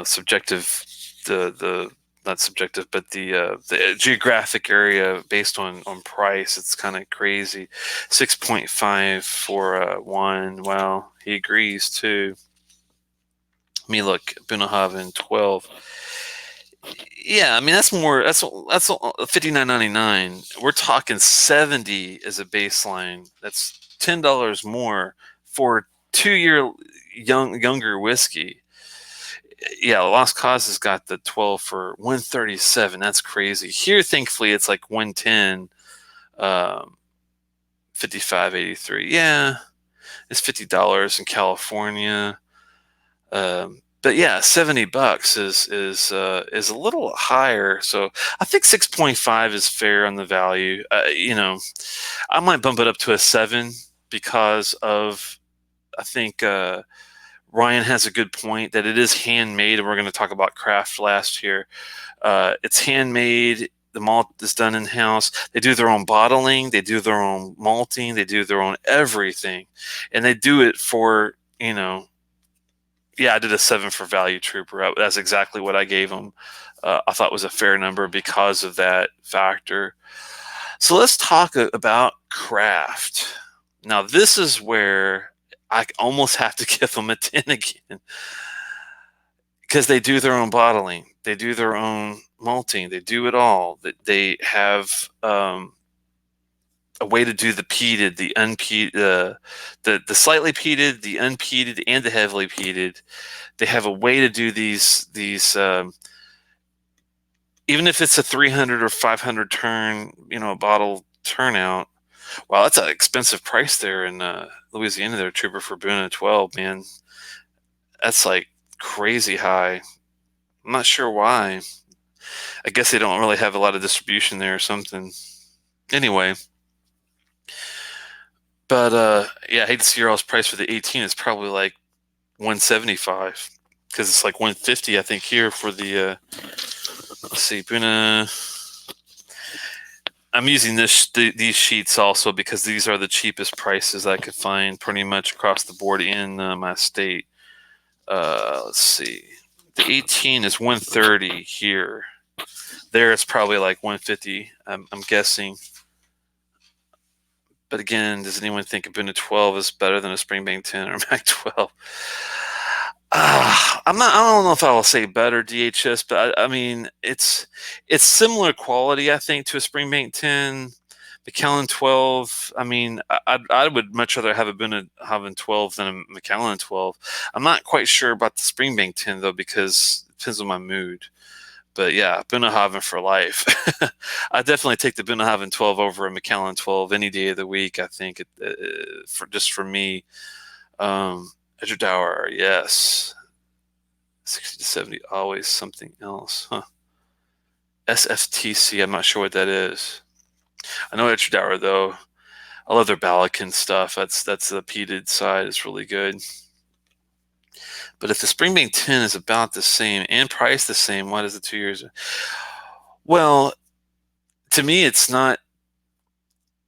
subjective, the not subjective, but the geographic area based on price. It's kind of crazy. 6.5 for one. Wow, he agrees too. Let me look. Bunnahabhain 12. Yeah, I mean that's more. That's $59.99. We're talking 70 as a baseline. That's $10 more for 2-year younger whiskey. Yeah, Lost Cause has got the 12 for 137. That's crazy. Here, thankfully, it's like 110, 55.83. Yeah, it's $50 in California. But yeah, $70 is a little higher. So I think 6.5 is fair on the value. I might bump it up to a 7 because of, I think Ryan has a good point that it is handmade, and we're going to talk about craft last here. It's handmade. The malt is done in house. They do their own bottling. They do their own malting. They do their own everything, and they do it for Yeah, I did a 7 for Value Trooper. That's exactly what I gave them. I thought was a fair number because of that factor. So let's talk about craft. Now, this is where I almost have to give them a 10 again, because they do their own bottling. They do their own malting. They do it all. They have a way to do the peated, the unpeated, the slightly peated, the unpeated, and the heavily peated. They have a way to do these even if it's a 300 or 500 turn, bottle turnout. Wow, that's an expensive price there in Louisiana. There, Trooper for Boone 12, man. That's like crazy high. I'm not sure why. I guess they don't really have a lot of distribution there or something. Anyway. But yeah, I hate to see your all's price for the 18. It's probably like 175, because it's like 150, I think, here for the let's see, Buna. I'm using these sheets also because these are the cheapest prices I could find pretty much across the board in my state. Let's see, the 18 is 130 here. There it's probably like 150, I'm guessing. But again, does anyone think a Buna 12 is better than a Springbank 10 or Mac 12? I don't know if I will say better, DHS, but I mean it's similar quality, I think, to a Springbank 10. Macallan 12. I mean, I would much rather have a Bunnahabhain 12 than a Macallan 12. I'm not quite sure about the Springbank 10 though, because it depends on my mood. But yeah, Bunnahabhain for life. I definitely take the Bunnahabhain 12 over a Macallan 12 any day of the week. I think for me. Edgedower, yes. 60 to 70, always something else. Huh. SFTC, I'm not sure what that is. I know Edgedower, though. I love their Balakin stuff. That's the peated side. It's really good. But if the Springbank 10 is about the same and priced the same, why does the 2 years? Well, to me, it's not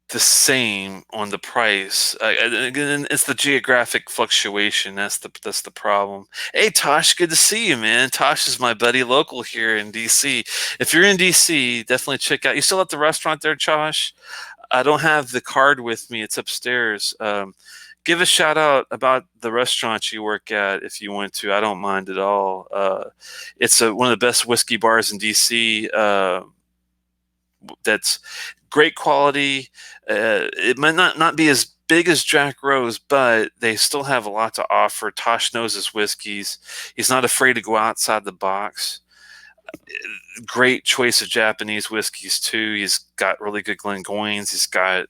the same on the price. Again, it's the geographic fluctuation. That's the problem. Hey, Tosh, good to see you, man. Tosh is my buddy local here in DC. If you're in DC, definitely check out. You still at the restaurant there, Josh? I don't have the card with me. It's upstairs. Give a shout out about the restaurant you work at if you want to. I don't mind at all. It's one of the best whiskey bars in DC. That's great quality. It might not be as big as Jack Rose, but they still have a lot to offer. Tosh knows his whiskeys. He's not afraid to go outside the box. Great choice of Japanese whiskeys too. He's got really good Glengoynes. He's got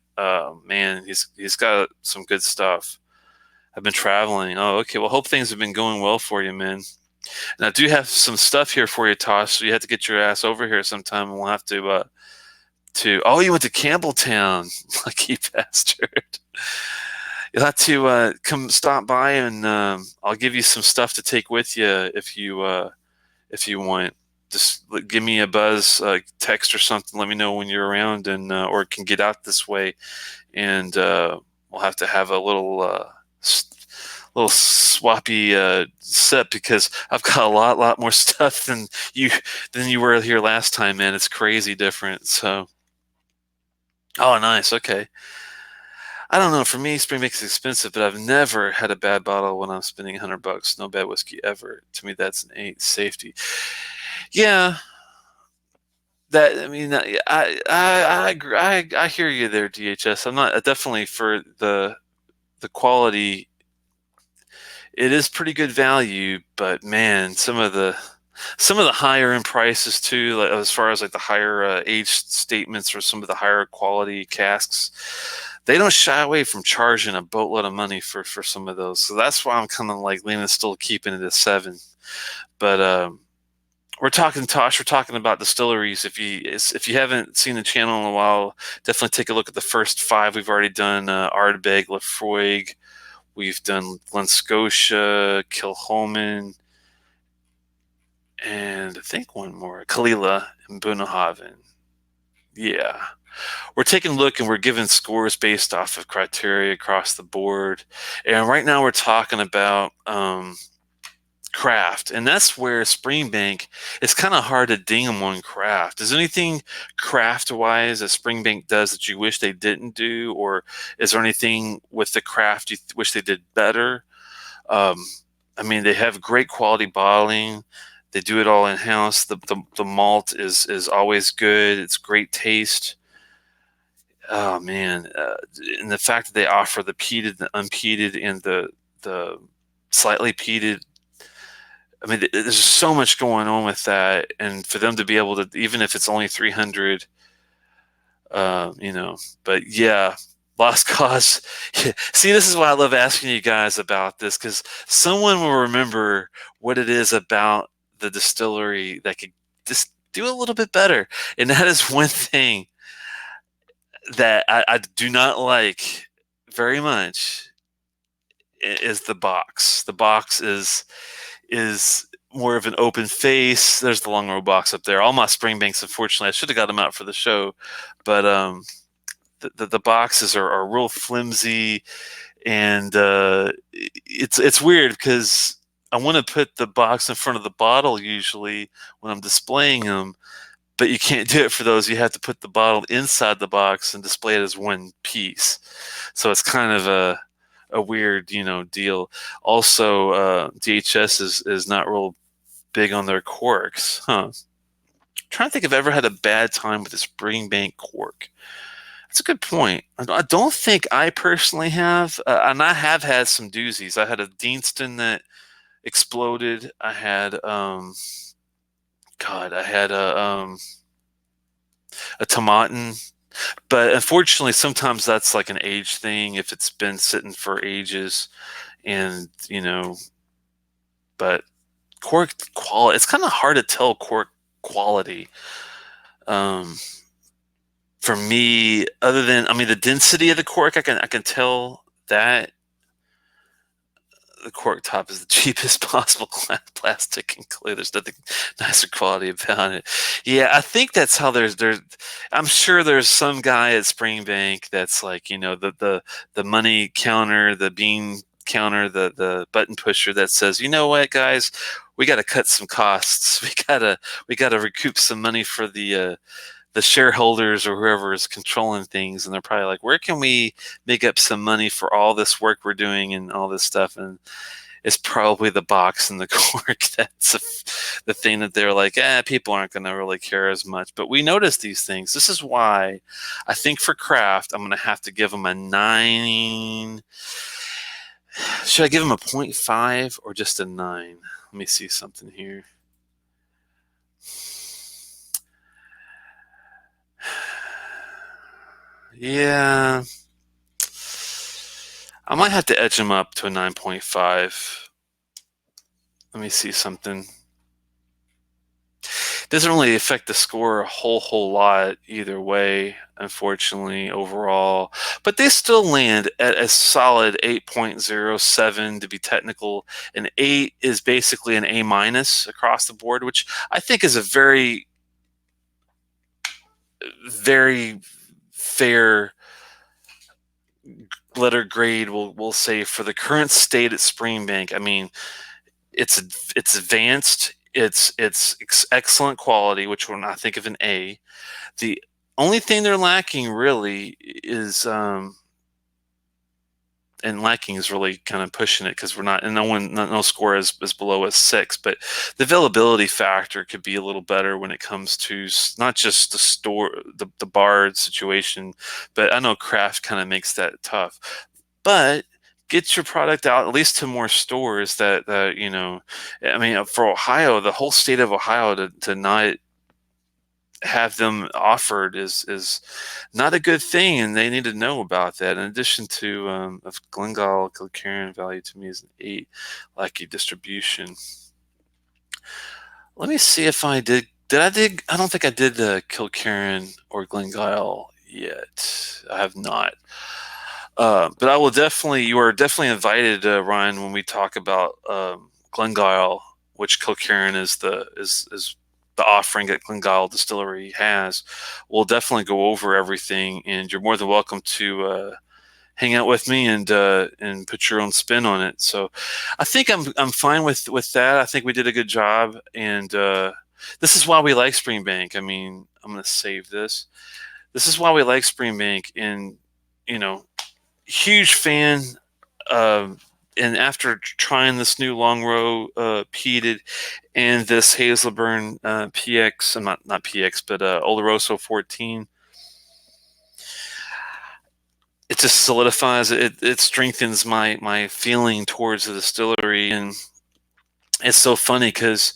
man, he's got some good stuff. I've been traveling. Oh, okay. Well, hope things have been going well for you, man. And I do have some stuff here for you, Tosh. So you have to get your ass over here sometime, and we'll have to. Oh, you went to Campbelltown, lucky bastard. You'll have to come stop by, and I'll give you some stuff to take with you if you want. Just give me a buzz, text or something. Let me know when you're around, and or can get out this way, and we'll have to have a little swappy set, because I've got a lot more stuff than you were here last time, man. It's crazy different. So, oh, nice. Okay. I don't know. For me, Springbank is expensive, but I've never had a bad bottle when I'm spending $100. No bad whiskey ever. To me, that's an 8 safety. Yeah, that I mean, I agree. I hear you there, DHS. I'm not definitely for the quality. It is pretty good value, but man, some of the higher end prices too, like as far as like the higher age statements or some of the higher quality casks, they don't shy away from charging a boatload of money for some of those. So that's why I'm kind of like leaning still keeping it at 7. But we're talking, Tosh. We're talking about distilleries. If you haven't seen the channel in a while, definitely take a look at the first 5 we've already done. Ardbeg, Laphroaig. We've done Glen Scotia, Kilchoman, and I think one more, Kalila and Bunnahabhain. Yeah. We're taking a look and we're giving scores based off of criteria across the board. And right now we're talking about craft, and that's where Springbank, it's kind of hard to ding them on craft. Is there anything craft wise that Springbank does that you wish they didn't do, or is there anything with the craft you wish they did better? I mean, they have great quality bottling. They do it all in house. The malt is always good. It's great taste. Oh man, and the fact that they offer the peated, the unpeated, and the slightly peated. I mean, there's so much going on with that, and for them to be able to, even if it's only 300, But yeah, Lost Cause. See, this is why I love asking you guys about this, because someone will remember what it is about the distillery that could just do a little bit better, and that is one thing that I do not like very much is the box. The box is more of an open face. There's the long row box up there. All my Springbanks, unfortunately, I should have got them out for the show, but the boxes are real flimsy, and it's weird because I want to put the box in front of the bottle usually when I'm displaying them, but you can't do it for those. You have to put the bottle inside the box and display it as one piece. So it's kind of a weird, deal. Also, DHS is not real big on their corks, huh? I'm trying to think if I've ever had a bad time with a Springbank cork. That's a good point. I don't think I personally have, and I have had some doozies. I had a Deanston that exploded. I had, I had a Tomatin. But unfortunately, sometimes that's like an age thing if it's been sitting for ages, and but cork quality, it's kind of hard to tell cork quality. For me, other than the density of the cork, I can tell that the cork top is the cheapest possible plastic and clay. There's nothing nicer quality about it. Yeah, I think that's how there's. I'm sure there's some guy at Springbank that's like, the money counter, the bean counter, the button pusher that says, you know what, guys, we got to cut some costs. We gotta recoup some money for the shareholders or whoever is controlling things, and they're probably like, where can we make up some money for all this work we're doing and all this stuff? And is probably the box and the cork. That's the thing that they're like, people aren't going to really care as much. But we notice these things. This is why I think for craft, I'm going to have to give them a 9. Should I give them a 0.5 or just a 9? Let me see something here. Yeah, I might have to edge them up to a 9.5. Let me see something. Doesn't really affect the score a whole lot either way, unfortunately, overall. But they still land at a solid 8.07 to be technical. An 8 is basically an A minus across the board, which I think is a very, very fair letter grade. We'll say for the current state at Springbank. I mean, it's advanced. It's excellent quality, which will not think of an A. The only thing they're lacking really is, and lacking is really kind of pushing it because we're not, and no score is below a 6, but the availability factor could be a little better when it comes to not just the bar situation, but I know craft kind of makes that tough. But get your product out at least to more stores that I mean, for Ohio, the whole state of Ohio to not have them offered is not a good thing, and they need to know about that. In addition to of Glengyle Kilkerran value to me is an 8, lackey distribution. Let me see if I did. I don't think I did Kilkerran or Glengyle yet. I have not. But I will definitely. You are definitely invited, Ryan, when we talk about Glengyle, which Kilkerran is the offering that Glengyle Distillery has. We'll definitely go over everything, and you're more than welcome to hang out with me and put your own spin on it. So, I think I'm fine with that. I think we did a good job, and this is why we like Springbank. I mean, I'm going to save this. This is why we like Springbank, and huge fan. And after trying this new long row peated and this Hazelburn PX, I'm not PX, but Oloroso 14, it just solidifies it strengthens my feeling towards the distillery. And it's so funny because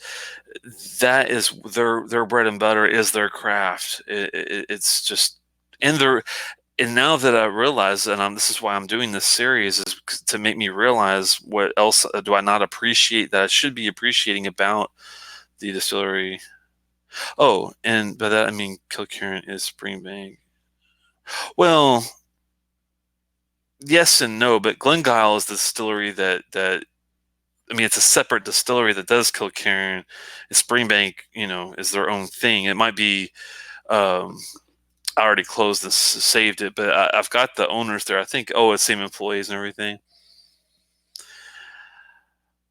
that is their bread and butter is their craft. It's just, and now that I realize, and this is why I'm doing this series, is to make me realize what else do I not appreciate that I should be appreciating about the distillery. Oh, and by that I mean Kilkerran is Springbank. Well, yes and no, but Glengyle is the distillery that I mean, it's a separate distillery that does Kilkerran. Springbank, is their own thing. It might be. I already closed this, saved it, but I've got the owners there. I think, it's same employees and everything.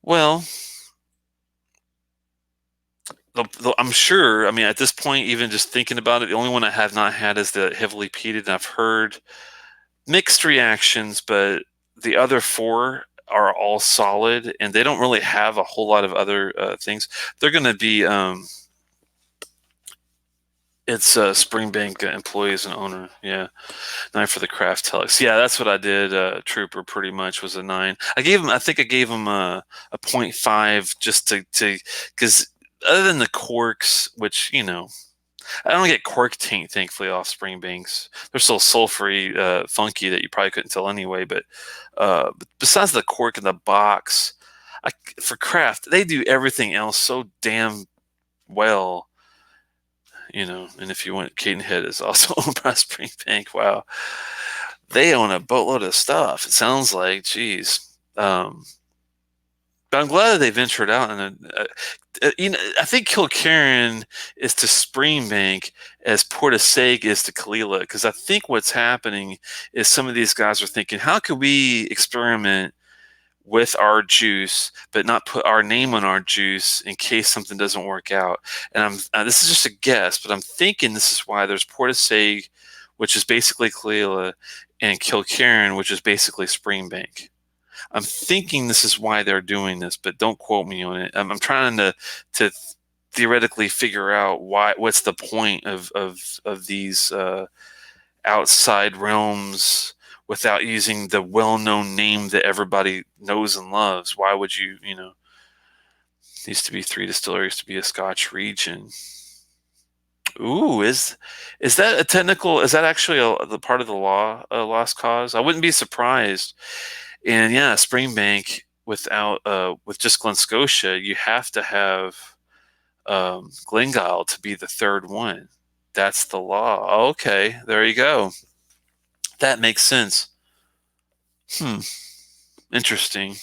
Well, I'm sure. I mean, at this point, even just thinking about it, the only one I have not had is the heavily peated. And I've heard mixed reactions, but the other 4 are all solid, and they don't really have a whole lot of other things. They're going to be. It's Springbank employees and owner. Yeah. 9 for the craft Telex. Yeah, that's what I did. Trooper pretty much was a 9. I think I gave him a 0.5 just to because other than the corks, which I don't get cork taint thankfully off Springbanks. They're so sulfury, funky that you probably couldn't tell anyway. But besides the cork in the box, for craft they do everything else so damn well. And if you want, Cadenhead is also owned by Springbank. Wow. They own a boatload of stuff. It sounds like, geez. But I'm glad that they ventured out. And I think Kilkerran is to Springbank as Portishead is to Kalila, because I think what's happening is some of these guys are thinking, how could we experiment with our juice, but not put our name on our juice in case something doesn't work out? And this is just a guess, but I'm thinking this is why there's Portishead, which is basically Kalila, and Kilkerran, which is basically Springbank. I'm thinking this is why they're doing this, but don't quote me on it. I'm trying to theoretically figure out what's the point of these outside realms without using the well-known name that everybody knows and loves. Why would you, needs to be 3 distilleries to be a Scotch region. Ooh, is that a technical? Is that actually the part of the law, a lost cause? I wouldn't be surprised. And yeah, Springbank with just Glen Scotia, you have to have Glengyle to be the third one. That's the law. Okay, there you go. That makes sense. Hmm, interesting.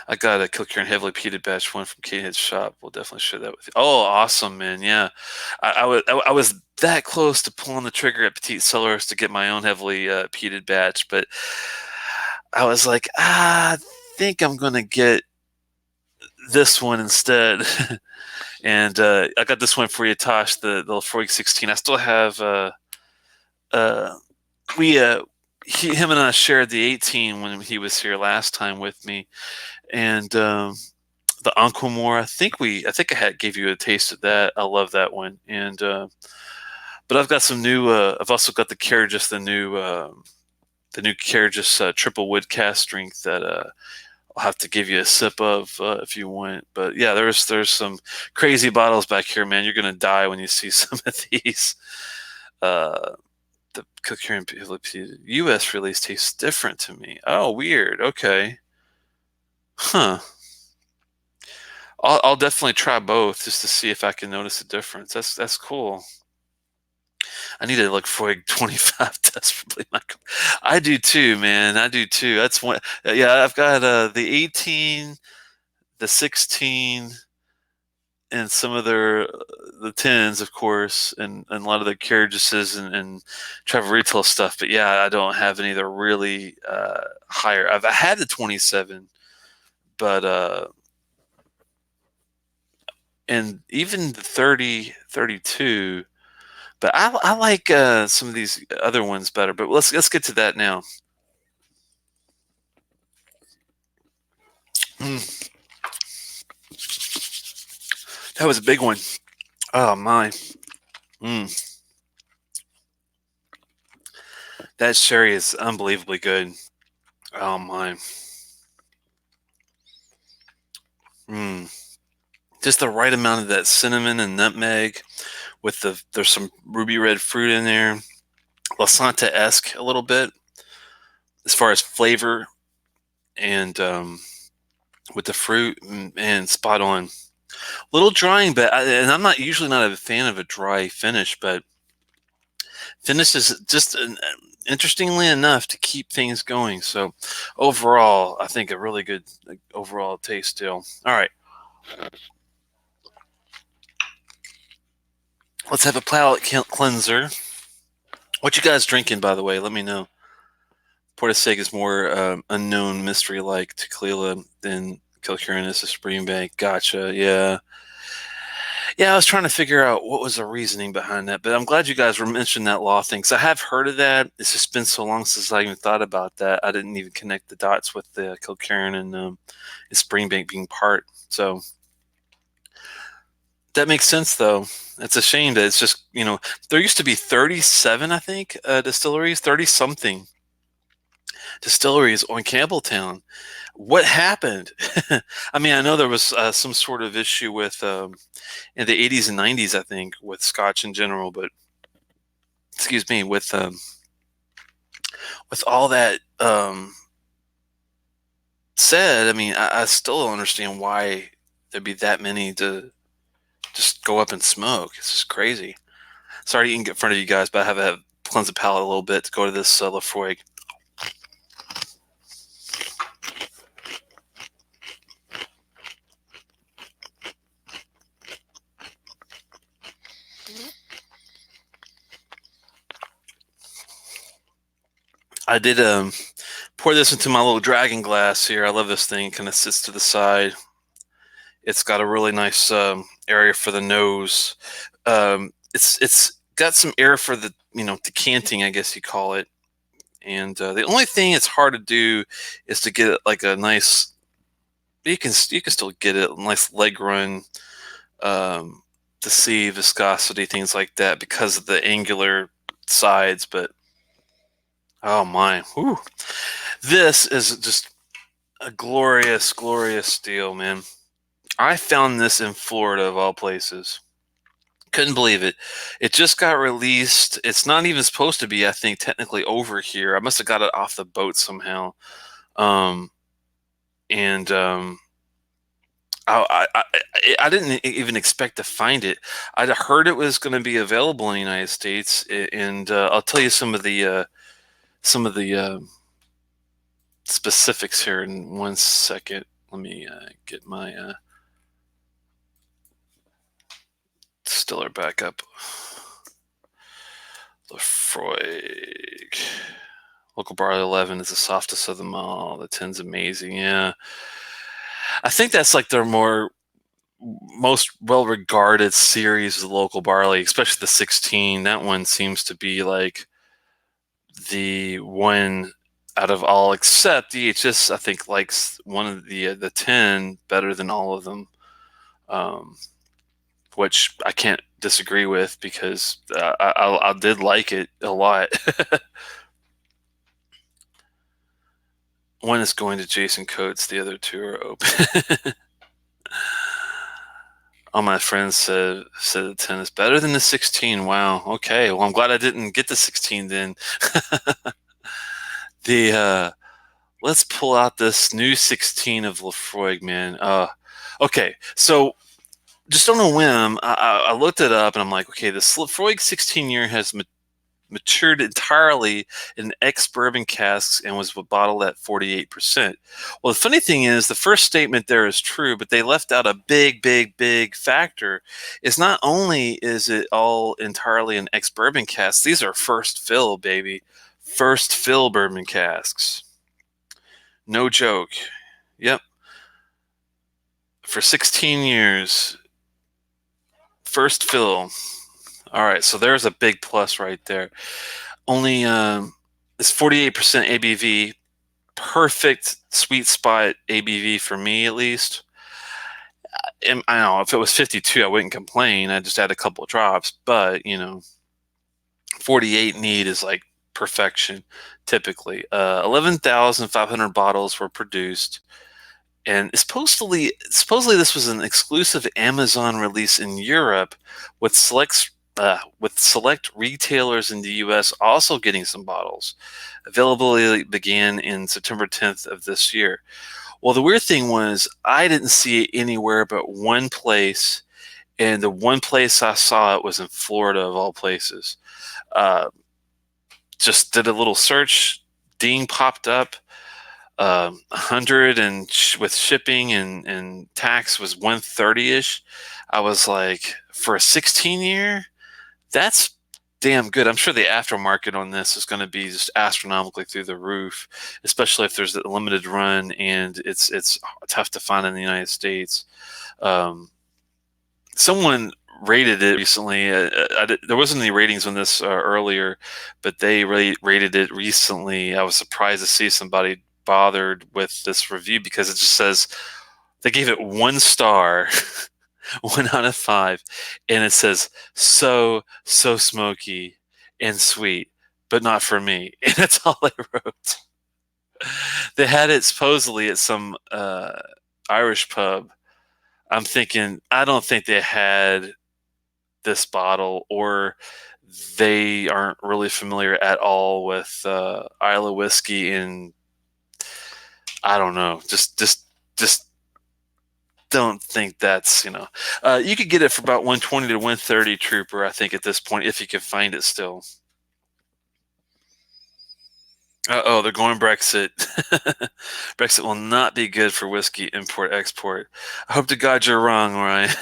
I got a Kilkerran heavily peated batch one from Canehead's shop. We'll definitely share that with you. Oh, awesome, man! Yeah, I was that close to pulling the trigger at Petite Cellars to get my own heavily peated batch, but I was like, I think I'm gonna get this one instead. And I got this one for you, Tosh, the Laphroaig 16. I still have uh, we him and I shared the 18 when he was here last time with me, and the Ankh-Morpork. I think I gave you a taste of that. I love that one, and but I've got some new. I've also got the Carriages, the new Carriages triple wood cask drink that I'll have to give you a sip of if you want. But yeah, there's some crazy bottles back here, man. You're gonna die when you see some of these. The Kilkerran U.S. release tastes different to me. Oh, weird. Okay. Huh. I'll definitely try both just to see if I can notice a difference. That's cool. I need to look for 25 desperately. I do too, man. I do too. That's one. Yeah, I've got the 18, the 16, and some of the 10s, of course, and a lot of the Carriages and travel retail stuff. But yeah, I don't have any of the really higher. I had the 27, but and even the 30, 32. But I like some of these other ones better. But let's get to that now. Mm, that was a big one. Oh my. Mm, that sherry is unbelievably good. Oh my. Mm. Just the right amount of that cinnamon and nutmeg with there's some ruby red fruit in there. Lasanta-esque a little bit as far as flavor and with the fruit and spot on. A little drying, but and I'm not usually not a fan of a dry finish, but finish is just interestingly enough to keep things going. So overall, I think a really good overall taste still. All right, let's have a palate cleanser. What you guys drinking, by the way? Let me know. Portishead is more unknown mystery like tequila than Kilkerran is a Springbank. Gotcha. Yeah. Yeah, I was trying to figure out what was the reasoning behind that, but I'm glad you guys were mentioning that law thing. So I have heard of that. It's just been so long since I even thought about that. I didn't even connect the dots with the Kilkerran and Springbank being part. So that makes sense, though. It's a shame that it's just there used to be 37, I think, distilleries, 30 something distilleries on Campbelltown. What happened? I mean, I know there was some sort of issue with in the 80s and 90s, I think, with Scotch in general, but excuse me, with all that said, I mean, I still don't understand why there'd be that many to just go up and smoke. It's just crazy. Sorry to get in front of you guys, but I have to cleanse the palate a little bit to go to this Laphroaig. I did pour this into my little dragon glass here. I love this thing. Kind of sits to the side. It's got a really nice area for the nose. It's got some air for the decanting, I guess you call it. And the only thing it's hard to do is to get like a nice. You can still get it a nice leg run, um, to see viscosity, things like that, because of the angular sides. But oh my, whew. This is just a glorious, glorious deal, man. I found this in Florida of all places. Couldn't believe it. It just got released. It's not even supposed to be, I think, technically over here. I must have got it off the boat somehow. Um, and I didn't even expect to find it. I'd heard it was going to be available in the United States, and I'll tell you some of the specifics here in 1 second. Let me get my distiller back up. Laphroaig. Local Barley 11 is the softest of them all. The 10's amazing. Yeah. I think that's like their most well-regarded series of local barley, especially the 16. That one seems to be like the one out of all, except DHS, I think, likes one of the 10 better than all of them, which I can't disagree with, because I did like it a lot. One is going to Jason Coates, the other two are open. All my friends said the 10 is better than the 16. Wow. Okay. Well, I'm glad I didn't get the 16 then. Let's pull out this new 16 of Laphroaig, man. Okay. So just on a whim, I looked it up and I'm like, okay, the Laphroaig 16 year has matured entirely in ex-bourbon casks and was bottled at 48%. Well, the funny thing is, the first statement there is true, but they left out a big, big, big factor. Is not only is it all entirely in ex-bourbon casks, these are first fill, baby. First fill bourbon casks. No joke. Yep. For 16 years, first fill. All right, so there's a big plus right there. Only it's 48% ABV, perfect sweet spot ABV for me, at least. And I don't know, if it was 52, I wouldn't complain. I just add a couple of drops, but 48 neat is like perfection. Typically, 11,500 bottles were produced. And supposedly this was an exclusive Amazon release in Europe, with select retailers in the U.S. also getting some bottles. Availability began in September 10th of this year. Well, the weird thing was, I didn't see it anywhere but one place, and the one place I saw it was in Florida, of all places. Just did a little search, ding popped up. 100, and with shipping and tax was 130-ish. I was like, for a 16 year, that's damn good. I'm sure the aftermarket on this is going to be just astronomically through the roof, especially if there's a limited run and it's tough to find in the United States. Someone rated it recently. There wasn't any ratings on this earlier, but they rated it recently. I was surprised to see somebody bothered with this review, because it just says they gave it 1 star, 1 out of 5, and it says so smoky and sweet, but not for me. And that's all they wrote. They had it supposedly at some Irish pub. I'm thinking, I don't think they had this bottle, or they aren't really familiar at all with Isla whiskey, and I don't know. Just don't think that's, you could get it for about 120 to 130 Trooper, I think, at this point, if you can find it still. Uh-oh, they're going Brexit. Brexit will not be good for whiskey import-export. I hope to God you're wrong, Ryan.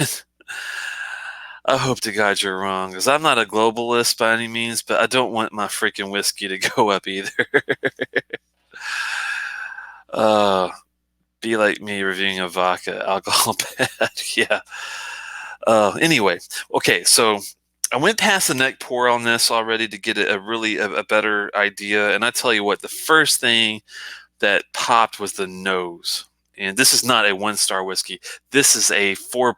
I hope to God you're wrong, because I'm not a globalist by any means, but I don't want my freaking whiskey to go up either. Be like me reviewing a vodka alcohol pad. Yeah. Anyway, okay, so I went past the neck pour on this already to get a really a better idea. And I tell you what, the first thing that popped was the nose. And this is not a 1-star whiskey. This is a 4+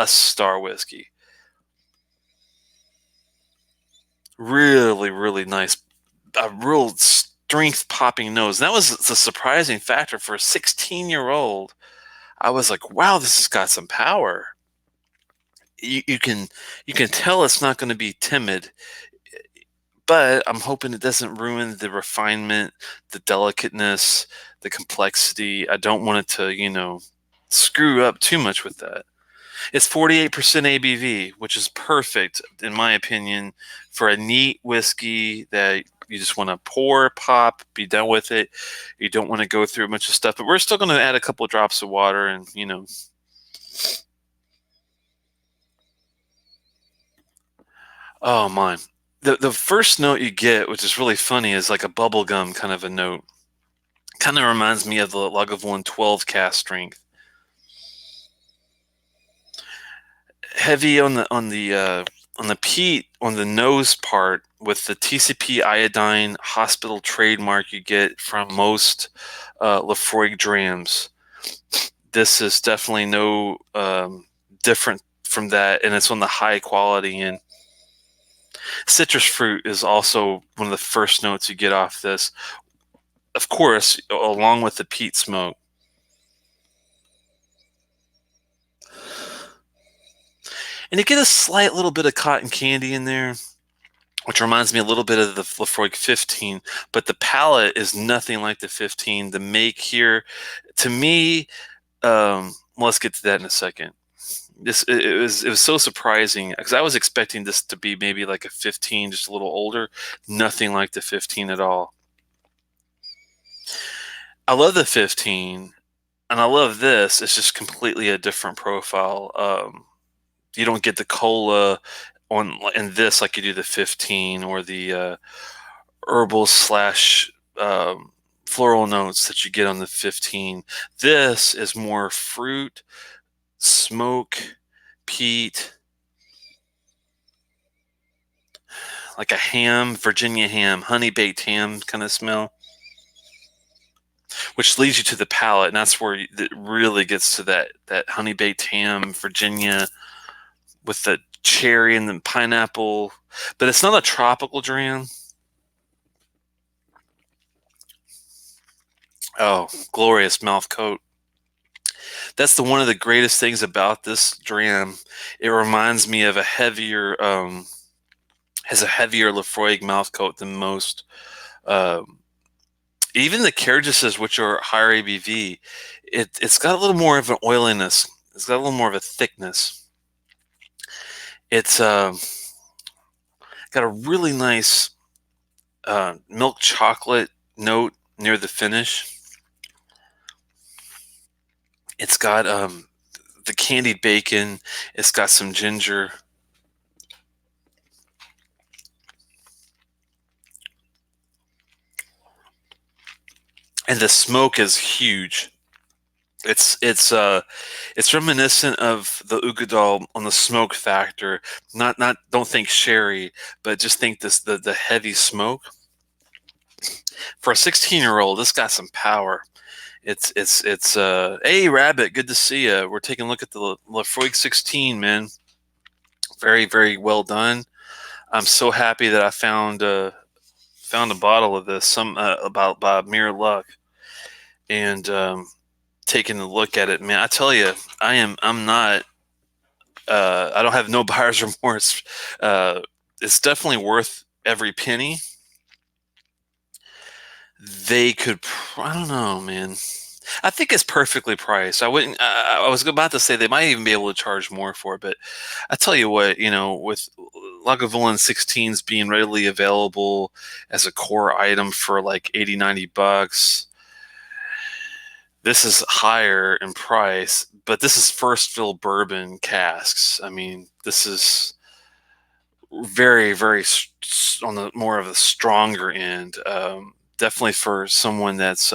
star whiskey. Really, really nice. A real strength popping nose. And that was the surprising factor for a 16-year-old. I was like, wow, this has got some power. You can tell it's not going to be timid, but I'm hoping it doesn't ruin the refinement, the delicateness, the complexity. I don't want it to, screw up too much with that. It's 48% ABV, which is perfect, in my opinion, for a neat whiskey that you just want to pour, pop, be done with it. You don't want to go through a bunch of stuff, but we're still going to add a couple of drops of water and, oh my. The first note you get, which is really funny, is like a bubblegum kind of a note. Kind of reminds me of the Lagavulin 12 cask strength. Heavy on the peat on the nose part with the TCP iodine hospital trademark you get from most Laphroaig drams. This is definitely no different from that, and it's on the high quality end. Citrus fruit is also one of the first notes you get off this. Of course, along with the peat smoke. And you get a slight little bit of cotton candy in there, which reminds me a little bit of the Laphroaig 15, but the palate is nothing like the 15. The make here, to me, let's get to that in a second. It was so surprising because I was expecting this to be maybe like a 15, just a little older. Nothing like the 15 at all. I love the 15, and I love this. It's just completely a different profile. You don't get the cola in this like you do the 15 or the herbal slash floral notes that you get on the 15. This is more fruit, smoke, peat, like a ham, Virginia ham, honey baked ham kind of smell, which leads you to the palate, and that's where it really gets to that honey baked ham, Virginia, with the cherry and the pineapple. But it's not a tropical dram. Oh, glorious mouth coat. That's one of the greatest things about this dram. It reminds me of a heavier, has a heavier Laphroaig mouth coat than most. Even the Cairdeses, which are higher ABV, it's got a little more of an oiliness. It's got a little more of a thickness. It's got a really nice milk chocolate note near the finish. It's got the candied bacon. It's got some ginger. And the smoke is huge. It's reminiscent of the Ugadal on the smoke factor. Not don't think sherry, but just think the heavy smoke. For a 16-year-old, this got some power. It's hey Rabbit, good to see you. We're taking a look at the Laphroaig 16, man. Very, very well done. I'm so happy that I found a bottle of this about by mere luck, and taking a look at it, man. I tell you, I'm not. I don't have no buyer's remorse. It's definitely worth every penny. They could. I don't know, man. I think it's perfectly priced. I wouldn't. I was about to say they might even be able to charge more for it, but I tell you what, with Lagavulin 16s being readily available as a core item for like 80, $90, this is higher in price, but this is first fill bourbon casks. I mean, this is very, very on the more of the stronger end. Definitely for someone that's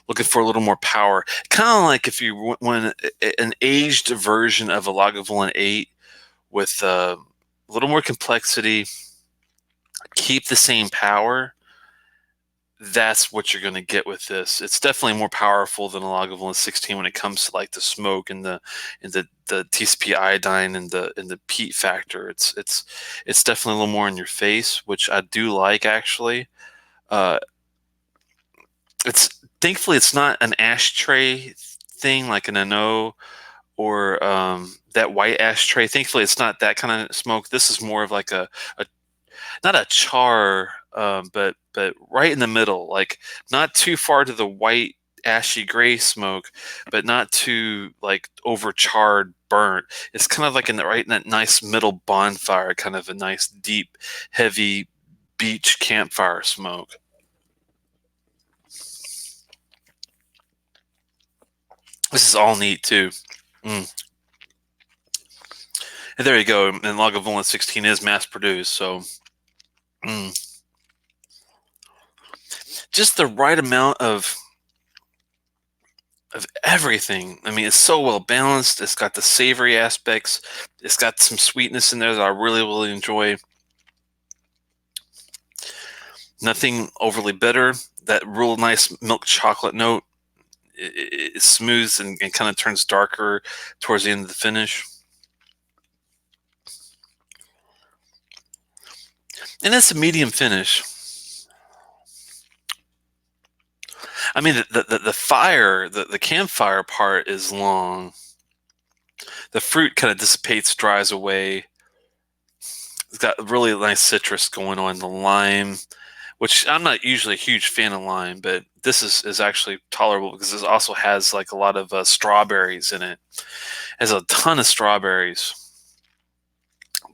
looking for a little more power. Kind of like if you want an aged version of a Lagavulin 8 with a little more complexity, keep the same power. That's what you're going to get with this. It's definitely more powerful than a Lagavulin 16 when it comes to like the smoke and the TCP iodine and the peat factor. It's definitely a little more in your face, which I do like actually. Uh, it's thankfully it's not an ashtray thing like an NO or that white ashtray. Thankfully, it's not that kind of smoke. This is more of like a not a char, but right in the middle, like not too far to the white ashy gray smoke, but not too like overcharred burnt. It's kind of like right in that nice middle bonfire, kind of a nice deep, heavy beach campfire smoke. This is all neat too. Mm. And there you go. And Lagavulin 16 is mass produced, so just the right amount of everything. I mean, it's so well balanced. It's got the savory aspects. It's got some sweetness in there that I really enjoy. Nothing overly bitter. That real nice milk chocolate note. It smooths and kind of turns darker towards the end of the finish. And it's a medium finish. I mean, the fire, the campfire part is long. The fruit kind of dissipates, dries away. It's got really nice citrus going on. The lime, which I'm not usually a huge fan of lime, but this is actually tolerable because it also has like a lot of strawberries in it. It has a ton of strawberries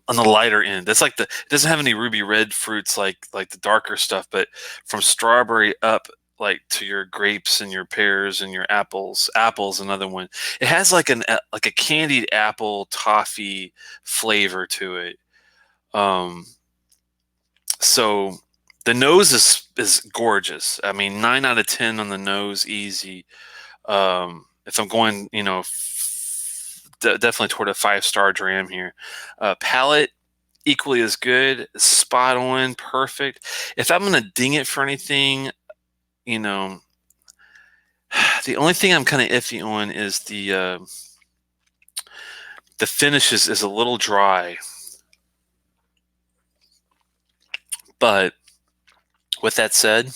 on the lighter end. That's like it doesn't have any ruby red fruits like the darker stuff, but from strawberry up like to your grapes and your pears and your apples. Apple's another one. It has like a candied apple toffee flavor to it. So the nose is gorgeous. I mean, 9 out of 10 on the nose, easy. If I'm going, definitely toward a 5-star dram here. Palate, equally as good, spot on, perfect. If I'm gonna ding it for anything, the only thing I'm kind of iffy on is the finish is a little dry. But with that said,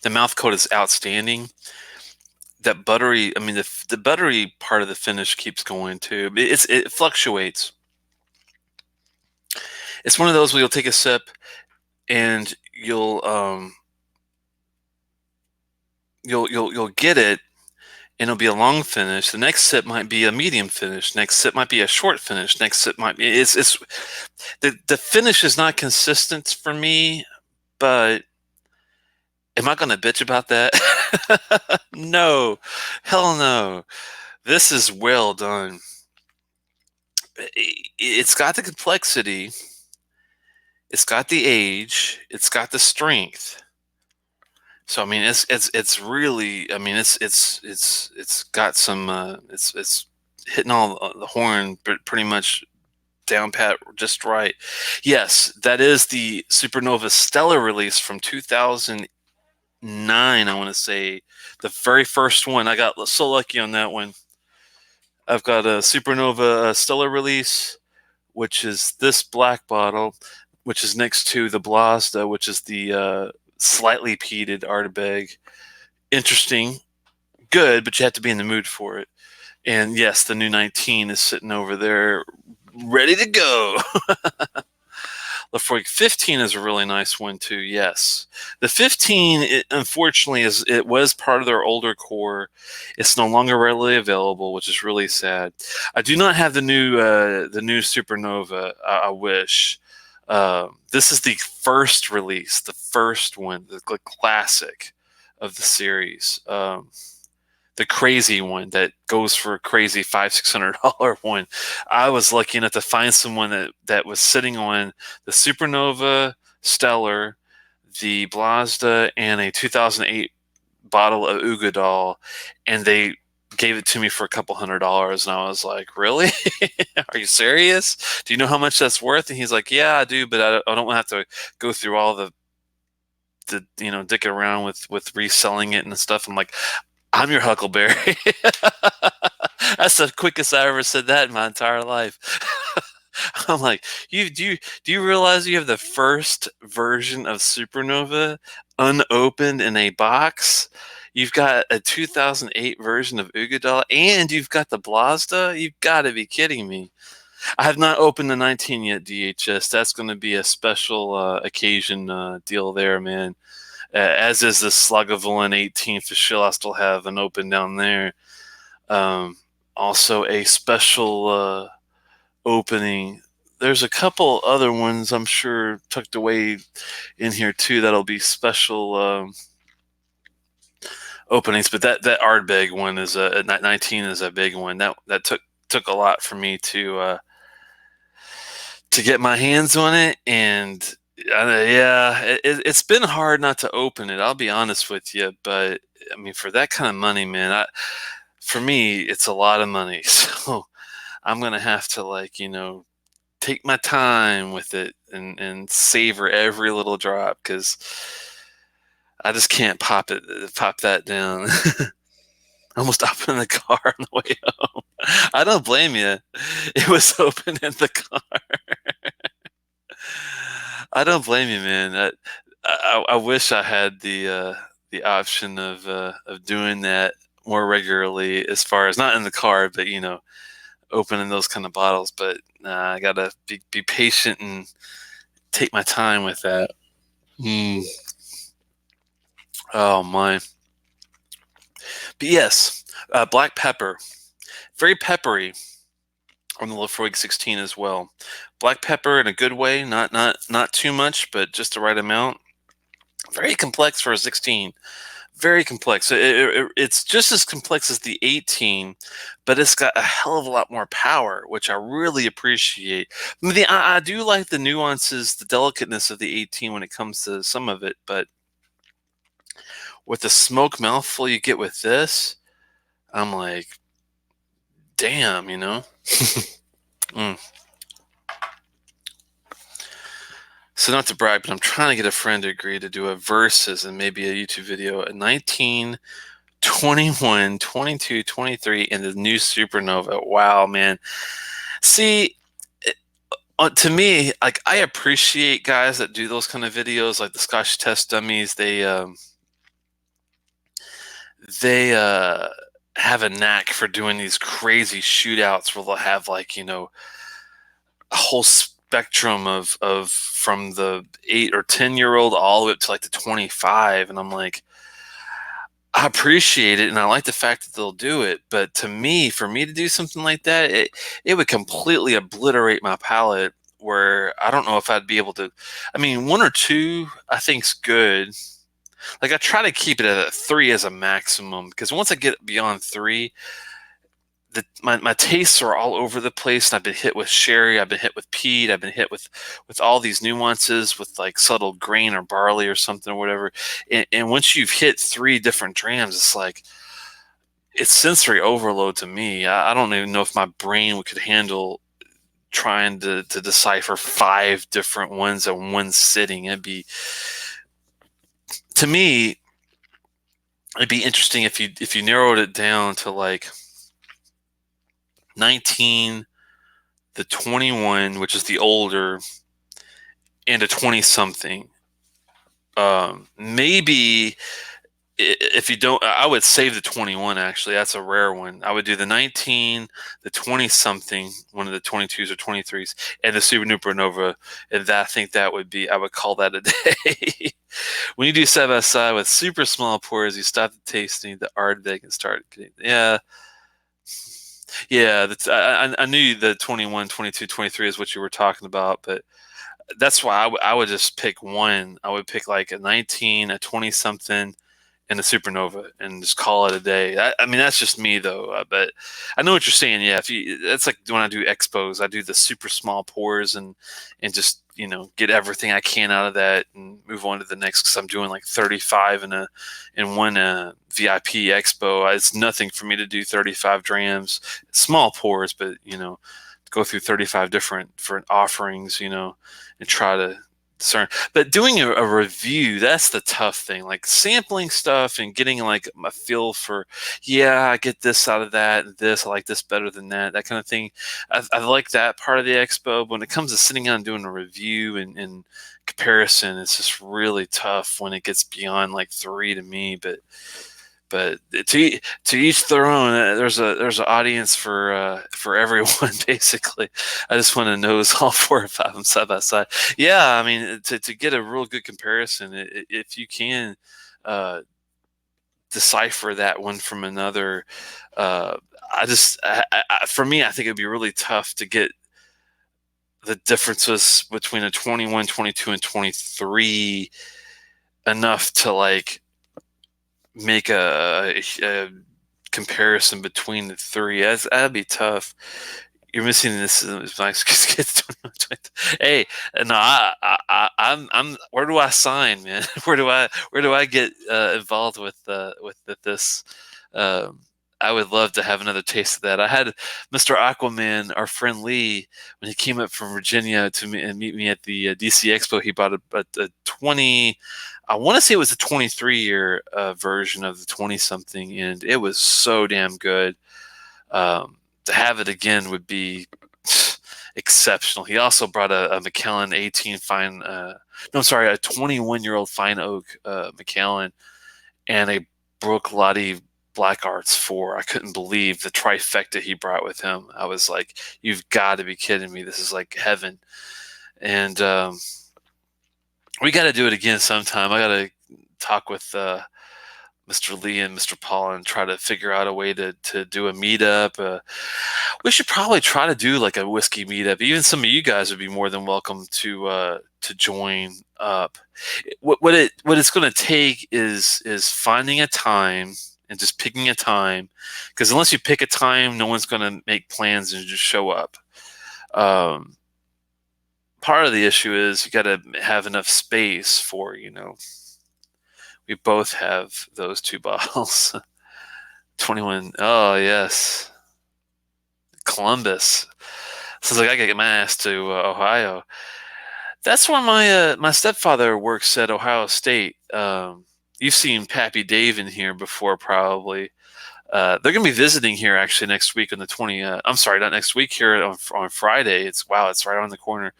the mouth coat is outstanding. That buttery, I mean, the buttery part of the finish keeps going too. It fluctuates. It's one of those where you'll take a sip and you'll get it, and it'll be a long finish. The next sip might be a medium finish. Next sip might be a short finish. Next sip might be it's the finish is not consistent for me, but am I going to bitch about that? No, hell no. This is well done. It's got the complexity. It's got the age. It's got the strength. So I mean, it's really. I mean, it's got some. It's hitting all the horn, but pretty much down pat just right. Yes, that is the Supernova Stellar release from 2009. I want to say the very first one. I got so lucky on that one. I've got a Supernova Stellar release, which is this black bottle, which is next to the Blazda, which is the slightly peated Ardbeg. Interesting, good, but you have to be in the mood for it. And yes, the new 19 is sitting over there, ready to go. Laphroaig 15 is a really nice one too. Yes, the 15, unfortunately, it was part of their older core. It's no longer readily available, which is really sad. I do not have the new Supernova. I wish. This is the first release, the first one, the classic of the series. The crazy one that goes for a crazy $500-600 one. I was lucky enough to find someone that was sitting on the Supernova Stellar, the Blazda, and a 2008 bottle of Ugadal, and they gave it to me for a couple $100, and I was like, really? Are you serious? Do you know how much that's worth? And he's like, yeah, I do, but I don't have to go through all the dicking around with reselling it and stuff. I'm like, I'm your Huckleberry. That's the quickest I ever said that in my entire life. I'm like, do you realize you have the first version of Supernova unopened in a box? You've got a 2008 version of Ugadala, and you've got the Blazda? You've got to be kidding me. I have not opened the 19 yet, DHS. That's going to be a special occasion deal there, man. As is the Slugavulin 18 for sure. I still have an open down there. Also a special opening. There's a couple other ones I'm sure tucked away in here too that'll be special openings. But that Ardbeg one is a 19 is a big one. That took a lot for me to get my hands on it, and yeah, it's been hard not to open it. I'll be honest with you, but I mean, for that kind of money, man, for me, it's a lot of money. So I'm gonna have to take my time with it and savor every little drop, because I just can't pop that down. Almost open the car on the way home. I don't blame you. It was open in the car. I don't blame you, man. I wish I had the option of doing that more regularly, as far as not in the car, but opening those kind of bottles. But I gotta be patient and take my time with that. Oh my! But yes, black pepper, very peppery on the Laphroaig 16 as well. Black pepper in a good way, not too much, but just the right amount. Very complex for a 16. Very complex. It's just as complex as the 18, but it's got a hell of a lot more power, which I really appreciate. I do like the nuances, the delicateness of the 18 when it comes to some of it, but with the smoke mouthful you get with this, I'm like, damn, mm. So not to brag, but I'm trying to get a friend to agree to do a versus and maybe a YouTube video at 19, 21, 22, 23, and the new Supernova. Wow, man. See, to me, like, I appreciate guys that do those kind of videos, like the Scotch Test Dummies. They have a knack for doing these crazy shootouts where they'll have a whole spectrum of from the 8 or 10-year-old all the way up to the 25, and I'm like, I appreciate it, and I like the fact that they'll do it. But to me, for me to do something like that, it would completely obliterate my palate, where I don't know if I'd be able to. I mean, 1 or 2 I think's good. I try to keep it at a 3 as a maximum, because once I get beyond 3, my tastes are all over the place. And I've been hit with sherry, I've been hit with peat, I've been hit with all these nuances with subtle grain or barley or something or whatever. And once you've hit 3 different drams, it's sensory overload to me. I don't even know if my brain could handle trying to decipher 5 different ones in one sitting. To me, it'd be interesting if you narrowed it down to 19, the 21, which is the older, and a 20-something. Maybe if you don't, I would save the 21, actually. That's a rare one. I would do the 19, the 20-something, one of the 22s or 23s, and the Supernova. And I think that would be, I would call that a day. When you do side by side with super small pours, you stop the tasting, the Ardbeg, and start getting, yeah. Yeah, I knew the 21, 22, 23 is what you were talking about, but that's why I would just pick one. I would pick a 19, a 20-something, and a Supernova, and just call it a day. I mean, that's just me, though. But I know what you're saying. Yeah, that's like when I do expos, I do the super small pours and just get everything I can out of that and move on to the next, because I'm doing like 35 in one VIP expo. It's nothing for me to do 35 drams, small pours, but go through 35 different offerings, and try to discern. But doing a review, that's the tough thing. Like sampling stuff and getting like a feel for, yeah, I get this out of that, and this, I like this better than that kind of thing. I like that part of the expo. But when it comes to sitting down and doing a review and comparison, it's just really tough when it gets beyond like 3 to me. But to each their own. There's an audience for everyone basically. I just want to nose all 4 or 5 of them side by side. Yeah, I mean, to get a real good comparison, if you can decipher that one from another, for me, I think it'd be really tough to get the differences between a 21, 22, and 23 enough to like make a comparison between the 3. That'd be tough. You're missing this. Hey, no, I'm. Where do I sign, man? Where do I get involved with this? I would love to have another taste of that. I had Mr. Aquaman, our friend Lee, when he came up from Virginia to meet me at the DC Expo. He bought a 20. I want to say it was a 23-year version of the 20-something, and it was so damn good. To have it again would be exceptional. He also brought a Macallan 18 fine, no, I'm sorry, a 21-year-old fine oak Macallan, and a Bruichladdich Black Arts 4. I couldn't believe the trifecta he brought with him. I was like, you've got to be kidding me. This is like heaven. And we got to do it again sometime. I got to talk with Mr. Lee and Mr. Paul and try to figure out a way to do a meetup. We should probably try to do like a whiskey meetup. Even some of you guys would be more than welcome to join up. What it's going to take is finding a time and just picking a time, because unless you pick a time, no one's going to make plans and just show up. Part of the issue is you got to have enough space for, we both have those 2 bottles. 21. Oh, yes. Columbus. Sounds like I gotta get my ass to Ohio. That's where my stepfather works at Ohio State. You've seen Pappy Dave in here before, probably. They're going to be visiting here actually next week on the 20th. I'm sorry, not next week, here on Friday. It's right around the corner.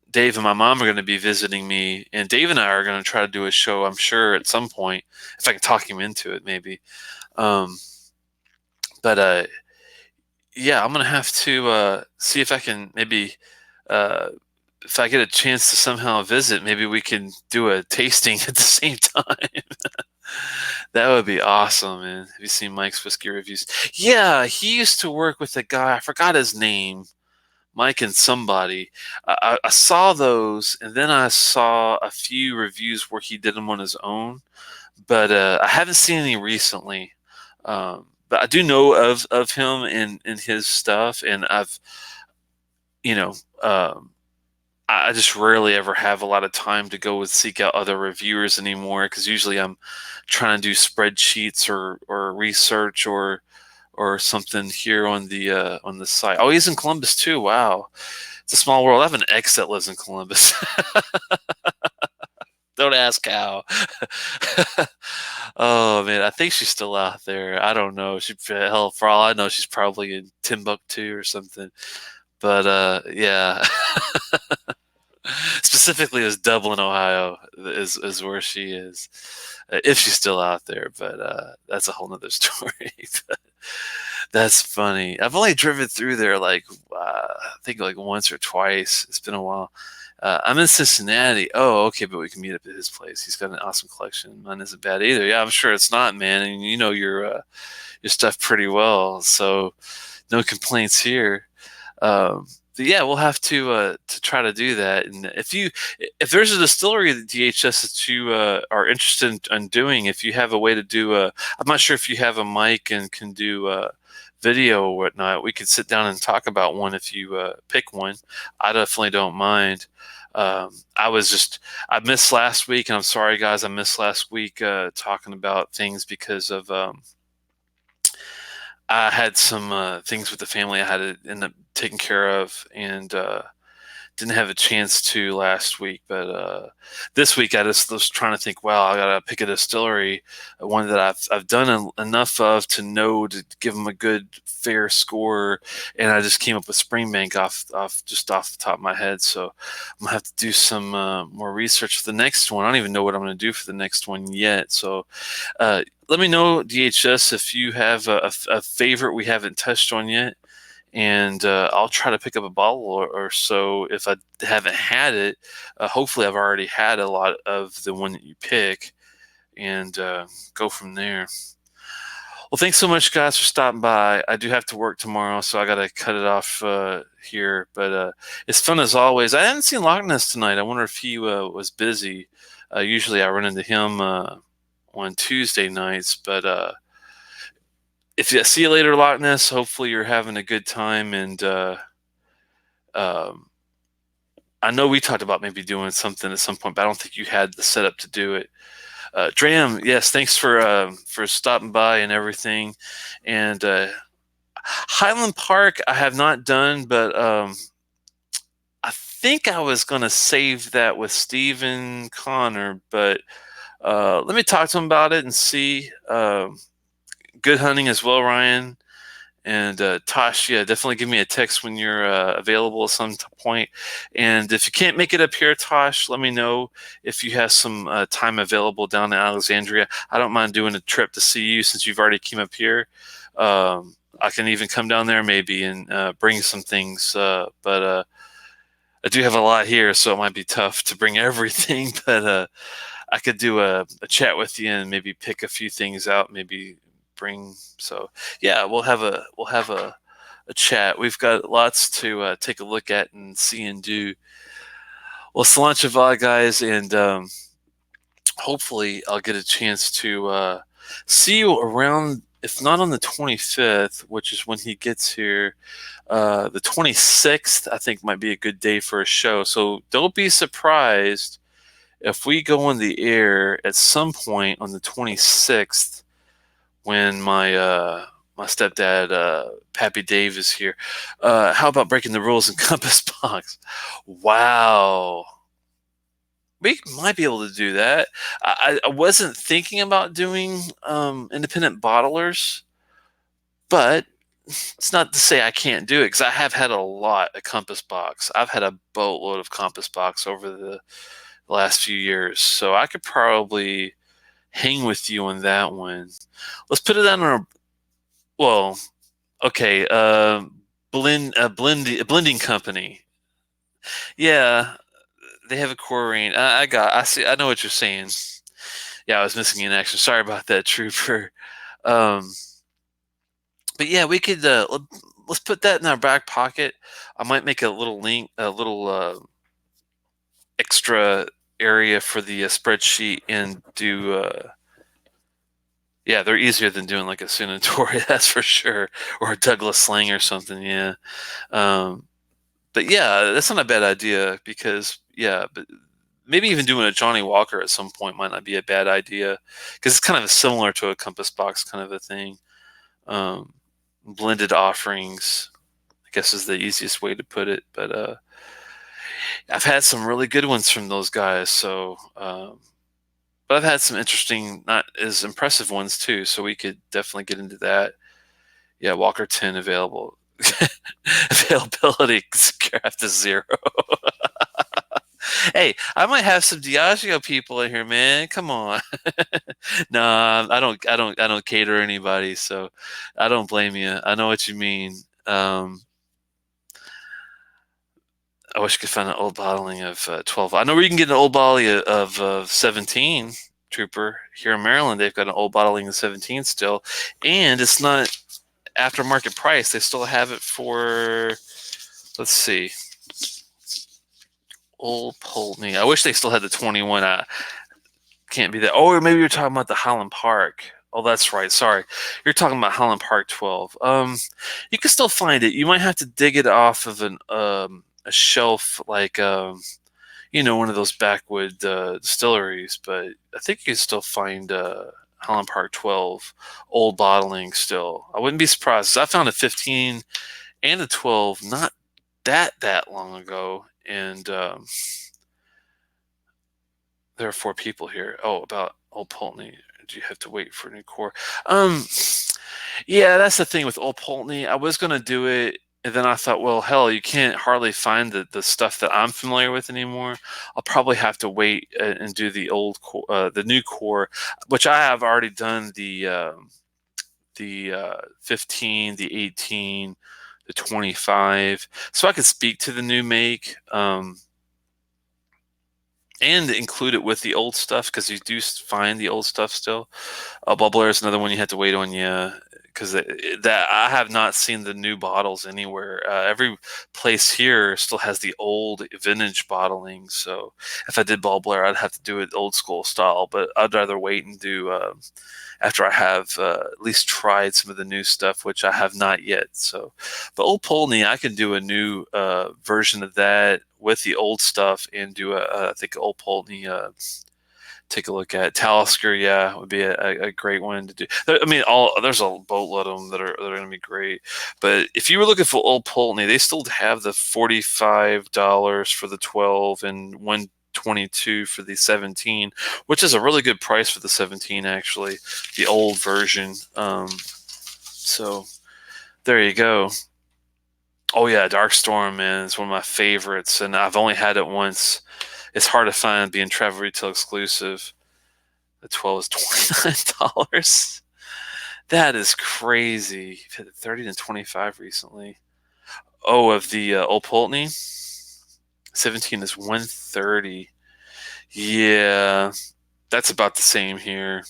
Dave and my mom are going to be visiting me, and Dave and I are going to try to do a show, I'm sure, at some point, if I can talk him into it, maybe. Yeah, I'm going to have to see if I can maybe, if I get a chance to somehow visit, maybe we can do a tasting at the same time. That would be awesome, man. Have you seen Mike's Whiskey Reviews? Yeah, he used to work with a guy, I forgot his name. Mike and somebody. I saw those, and then I saw a few reviews where he did them on his own, but I haven't seen any recently. But I do know of him and his stuff, and I've, I just rarely ever have a lot of time to go and seek out other reviewers anymore, because usually I'm trying to do spreadsheets or research or something here on the site. Oh, he's in Columbus too. Wow, it's a small world. I have an ex that lives in Columbus. Don't ask how. Oh man, I think she's still out there. I don't know. Hell, for all I know, she's probably in Timbuktu or something. But yeah, specifically as Dublin, Ohio, is where she is, if she's still out there. But that's a whole nother story. That's funny. I've only driven through there I think like once or twice. It's been a while. I'm in Cincinnati. Oh, okay, but we can meet up at his place. He's got an awesome collection. Mine isn't bad either. Yeah, I'm sure it's not, man. And you know your stuff pretty well, so no complaints here. But yeah, we'll have to try to do that. And if there's a distillery at DHS that you are interested in doing, if you have a way to do I'm not sure if you have a mic and can do video or whatnot, we could sit down and talk about one if you pick one. I definitely don't mind. I missed last week, and I'm sorry, guys, I missed last week talking about things because of I had some things with the family I had to end up taking care of, and didn't have a chance to last week. But this week I just was trying to think, wow, I gotta pick a distillery, one that I've done enough of to know to give them a good fair score, and I just came up with Springbank off the top of my head. So I'm gonna have to do some more research for the next one. I don't even know what I'm gonna do for the next one yet. So let me know, DHS, if you have a favorite we haven't touched on yet, and I'll try to pick up a bottle or so if I haven't had it. Hopefully, I've already had a lot of the one that you pick, and go from there. Well, thanks so much, guys, for stopping by. I do have to work tomorrow, so I got to cut it off here. But it's fun as always. I hadn't seen Loch Ness tonight. I wonder if he was busy. Usually, I run into him on Tuesday nights, but if you see you later, Loch Ness, hopefully you're having a good time. And I know we talked about maybe doing something at some point, but I don't think you had the setup to do it. Dram, yes, thanks for stopping by and everything. And Highland Park, I have not done, but I think I was going to save that with Steve and Connor, but let me talk to him about it and see. Good hunting as well, Ryan. And Tosh, yeah, definitely give me a text when you're available at some point. And if you can't make it up here, Tosh, let me know if you have some time available down in Alexandria. I don't mind doing a trip to see you since you've already came up here. I can even come down there maybe and bring some things. But I do have a lot here, so it might be tough to bring everything. But I could do a chat with you and maybe pick a few things out, maybe bring. So yeah, we'll have a chat. We've got lots to take a look at and see and do. Well, Salanchava, guys, and hopefully I'll get a chance to see you around, if not on the 25th, which is when he gets here. The 26th, I think, might be a good day for a show. So don't be surprised if we go on the air at some point on the 26th when my stepdad, Pappy Dave, is here. How about breaking the rules in Compass Box? Wow. We might be able to do that. I wasn't thinking about doing independent bottlers, but it's not to say I can't do it, because I have had a lot of Compass Box. I've had a boatload of Compass Box over the last few years, so I could probably hang with you on that one. Let's put it on our, well, okay, blending company. Yeah, they have a core range. I see. I know what you're saying. Yeah, I was missing in action. Sorry about that, Trooper. But yeah, we could let's put that in our back pocket. I might make a little link, a little extra area for the spreadsheet, and do. Yeah, they're easier than doing like a Suntory, that's for sure, or a Douglas Sling or something. Yeah, but yeah, that's not a bad idea, because yeah, but maybe even doing a Johnny Walker at some point might not be a bad idea, because it's kind of similar to a Compass Box kind of a thing. Blended offerings, I guess, is the easiest way to put it. But I've had some really good ones from those guys. So, but I've had some interesting, not as impressive ones too. So we could definitely get into that. Yeah, Walker 10 available. Availability craft is 0. Hey, I might have some Diageo people in here, man. Come on. No, I don't cater anybody, so I don't blame you. I know what you mean. I wish I could find an old bottling of 12. I know where you can get an old bottle of 17, Trooper. Here in Maryland, they've got an old bottling of 17 still, and it's not aftermarket price. They still have it for, let's see, Old Pulteney. I wish they still had the 21. I can't be that. Oh, maybe you're talking about the Highland Park. Oh, that's right. Sorry, you're talking about Highland Park 12. You can still find it. You might have to dig it off of a shelf, like one of those backwood distilleries. But I think you can still find Highland Park 12 old bottling still. I wouldn't be surprised. I found a 15 and a 12 not that long ago, and there are four people here. Oh, about Old Pulteney. Do you have to wait for a new core? Um, yeah, that's the thing with Old Pulteney. I was gonna do it, and then I thought, well, hell, you can't hardly find the stuff that I'm familiar with anymore. I'll probably have to wait and do the new core, which I have already done the 15, the 18, the 25, so I could speak to the new make. And include it with the old stuff because you do find the old stuff still. Bubbler is another one you have to wait on, yeah, because that I have not seen the new bottles anywhere. Every place here still has the old vintage bottling. So if I did Bubbler, I'd have to do it old school style. But I'd rather wait and do after I have at least tried some of the new stuff, which I have not yet. So, but Old Pulteney, I can do a new version of that with the old stuff and do I think Old Pulteney. Take a look at Talisker. Yeah, would be a great one to do. I mean, there's a boatload of them that are going to be great. But if you were looking for Old Pulteney, they still have the $45 for the 12 and 122 for the 17, which is a really good price for the 17. Actually, the old version. So there you go. Oh yeah, Dark Storm, man, it's one of my favorites, and I've only had it once. It's hard to find being travel retail exclusive. The 12 is $29. That is crazy. You've hit 30 and 25 recently. Oh, of the Old Pulteney, 17 is 130. Yeah, that's about the same here.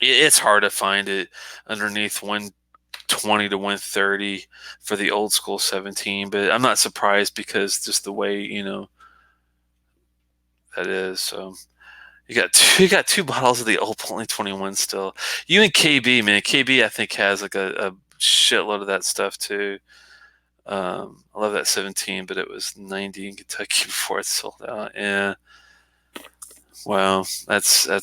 It's hard to find it underneath 120 to 130 for the old school 17, but I'm not surprised because just the way that is. So you got two bottles of the Old Pulteney 21 still. You and KB, man. KB I think has like a shitload of that stuff too. I love that 17, but it was 90 in Kentucky before it sold out. Yeah. Wow, that's a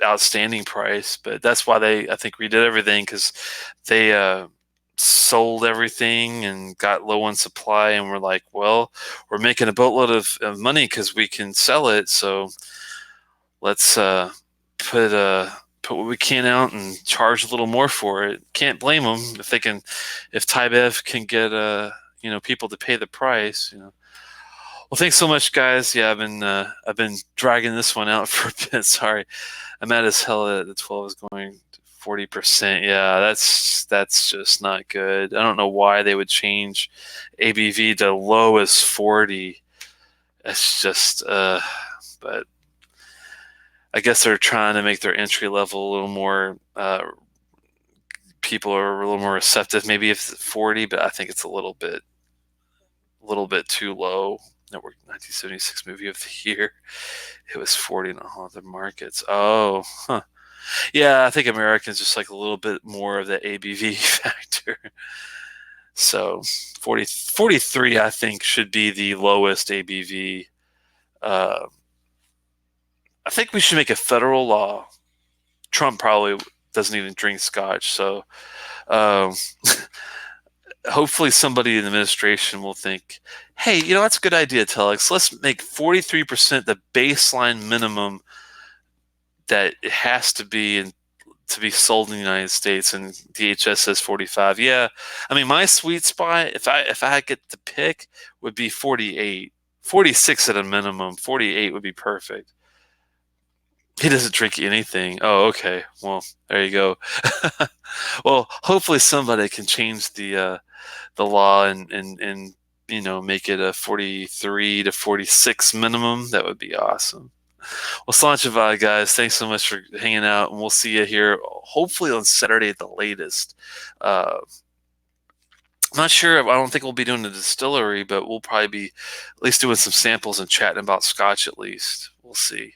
outstanding price, but that's why I think redid everything because they sold everything and got low on supply, and we're like, well, we're making a boatload of money because we can sell it, so let's put what we can out and charge a little more for it. Can't blame them if TyBev can get people to pay the price. Well, thanks so much, guys. Yeah, I've been dragging this one out for a bit. Sorry, I'm mad as hell that the 12 is going 40%. Yeah, that's just not good. I don't know why they would change ABV to low as 40. It's just, but I guess they're trying to make their entry level a little more. People are a little more receptive. Maybe if it's 40, but I think it's a little bit too low. Network 1976 movie of the year. It was 40 in all other markets. Oh, huh. Yeah, I think Americans just like a little bit more of the ABV factor. So 43, I think, should be the lowest ABV. I think we should make a federal law. Trump probably doesn't even drink scotch, so um, hopefully somebody in the administration will think, hey, that's a good idea, Telex. Let's make 43% the baseline minimum that it has to be to be sold in the United States, and DHS says 45. Yeah, I mean, my sweet spot, if I get to pick, would be 48, 46 at a minimum. 48 would be perfect. He doesn't drink anything. Oh, okay. Well, there you go. Well, hopefully somebody can change the law and make it a 43 to 46 minimum. That would be awesome. Well, Slanchava, guys, thanks so much for hanging out, and we'll see you here hopefully on Saturday at the latest. I'm not sure. I don't think we'll be doing the distillery, but we'll probably be at least doing some samples and chatting about scotch at least. We'll see.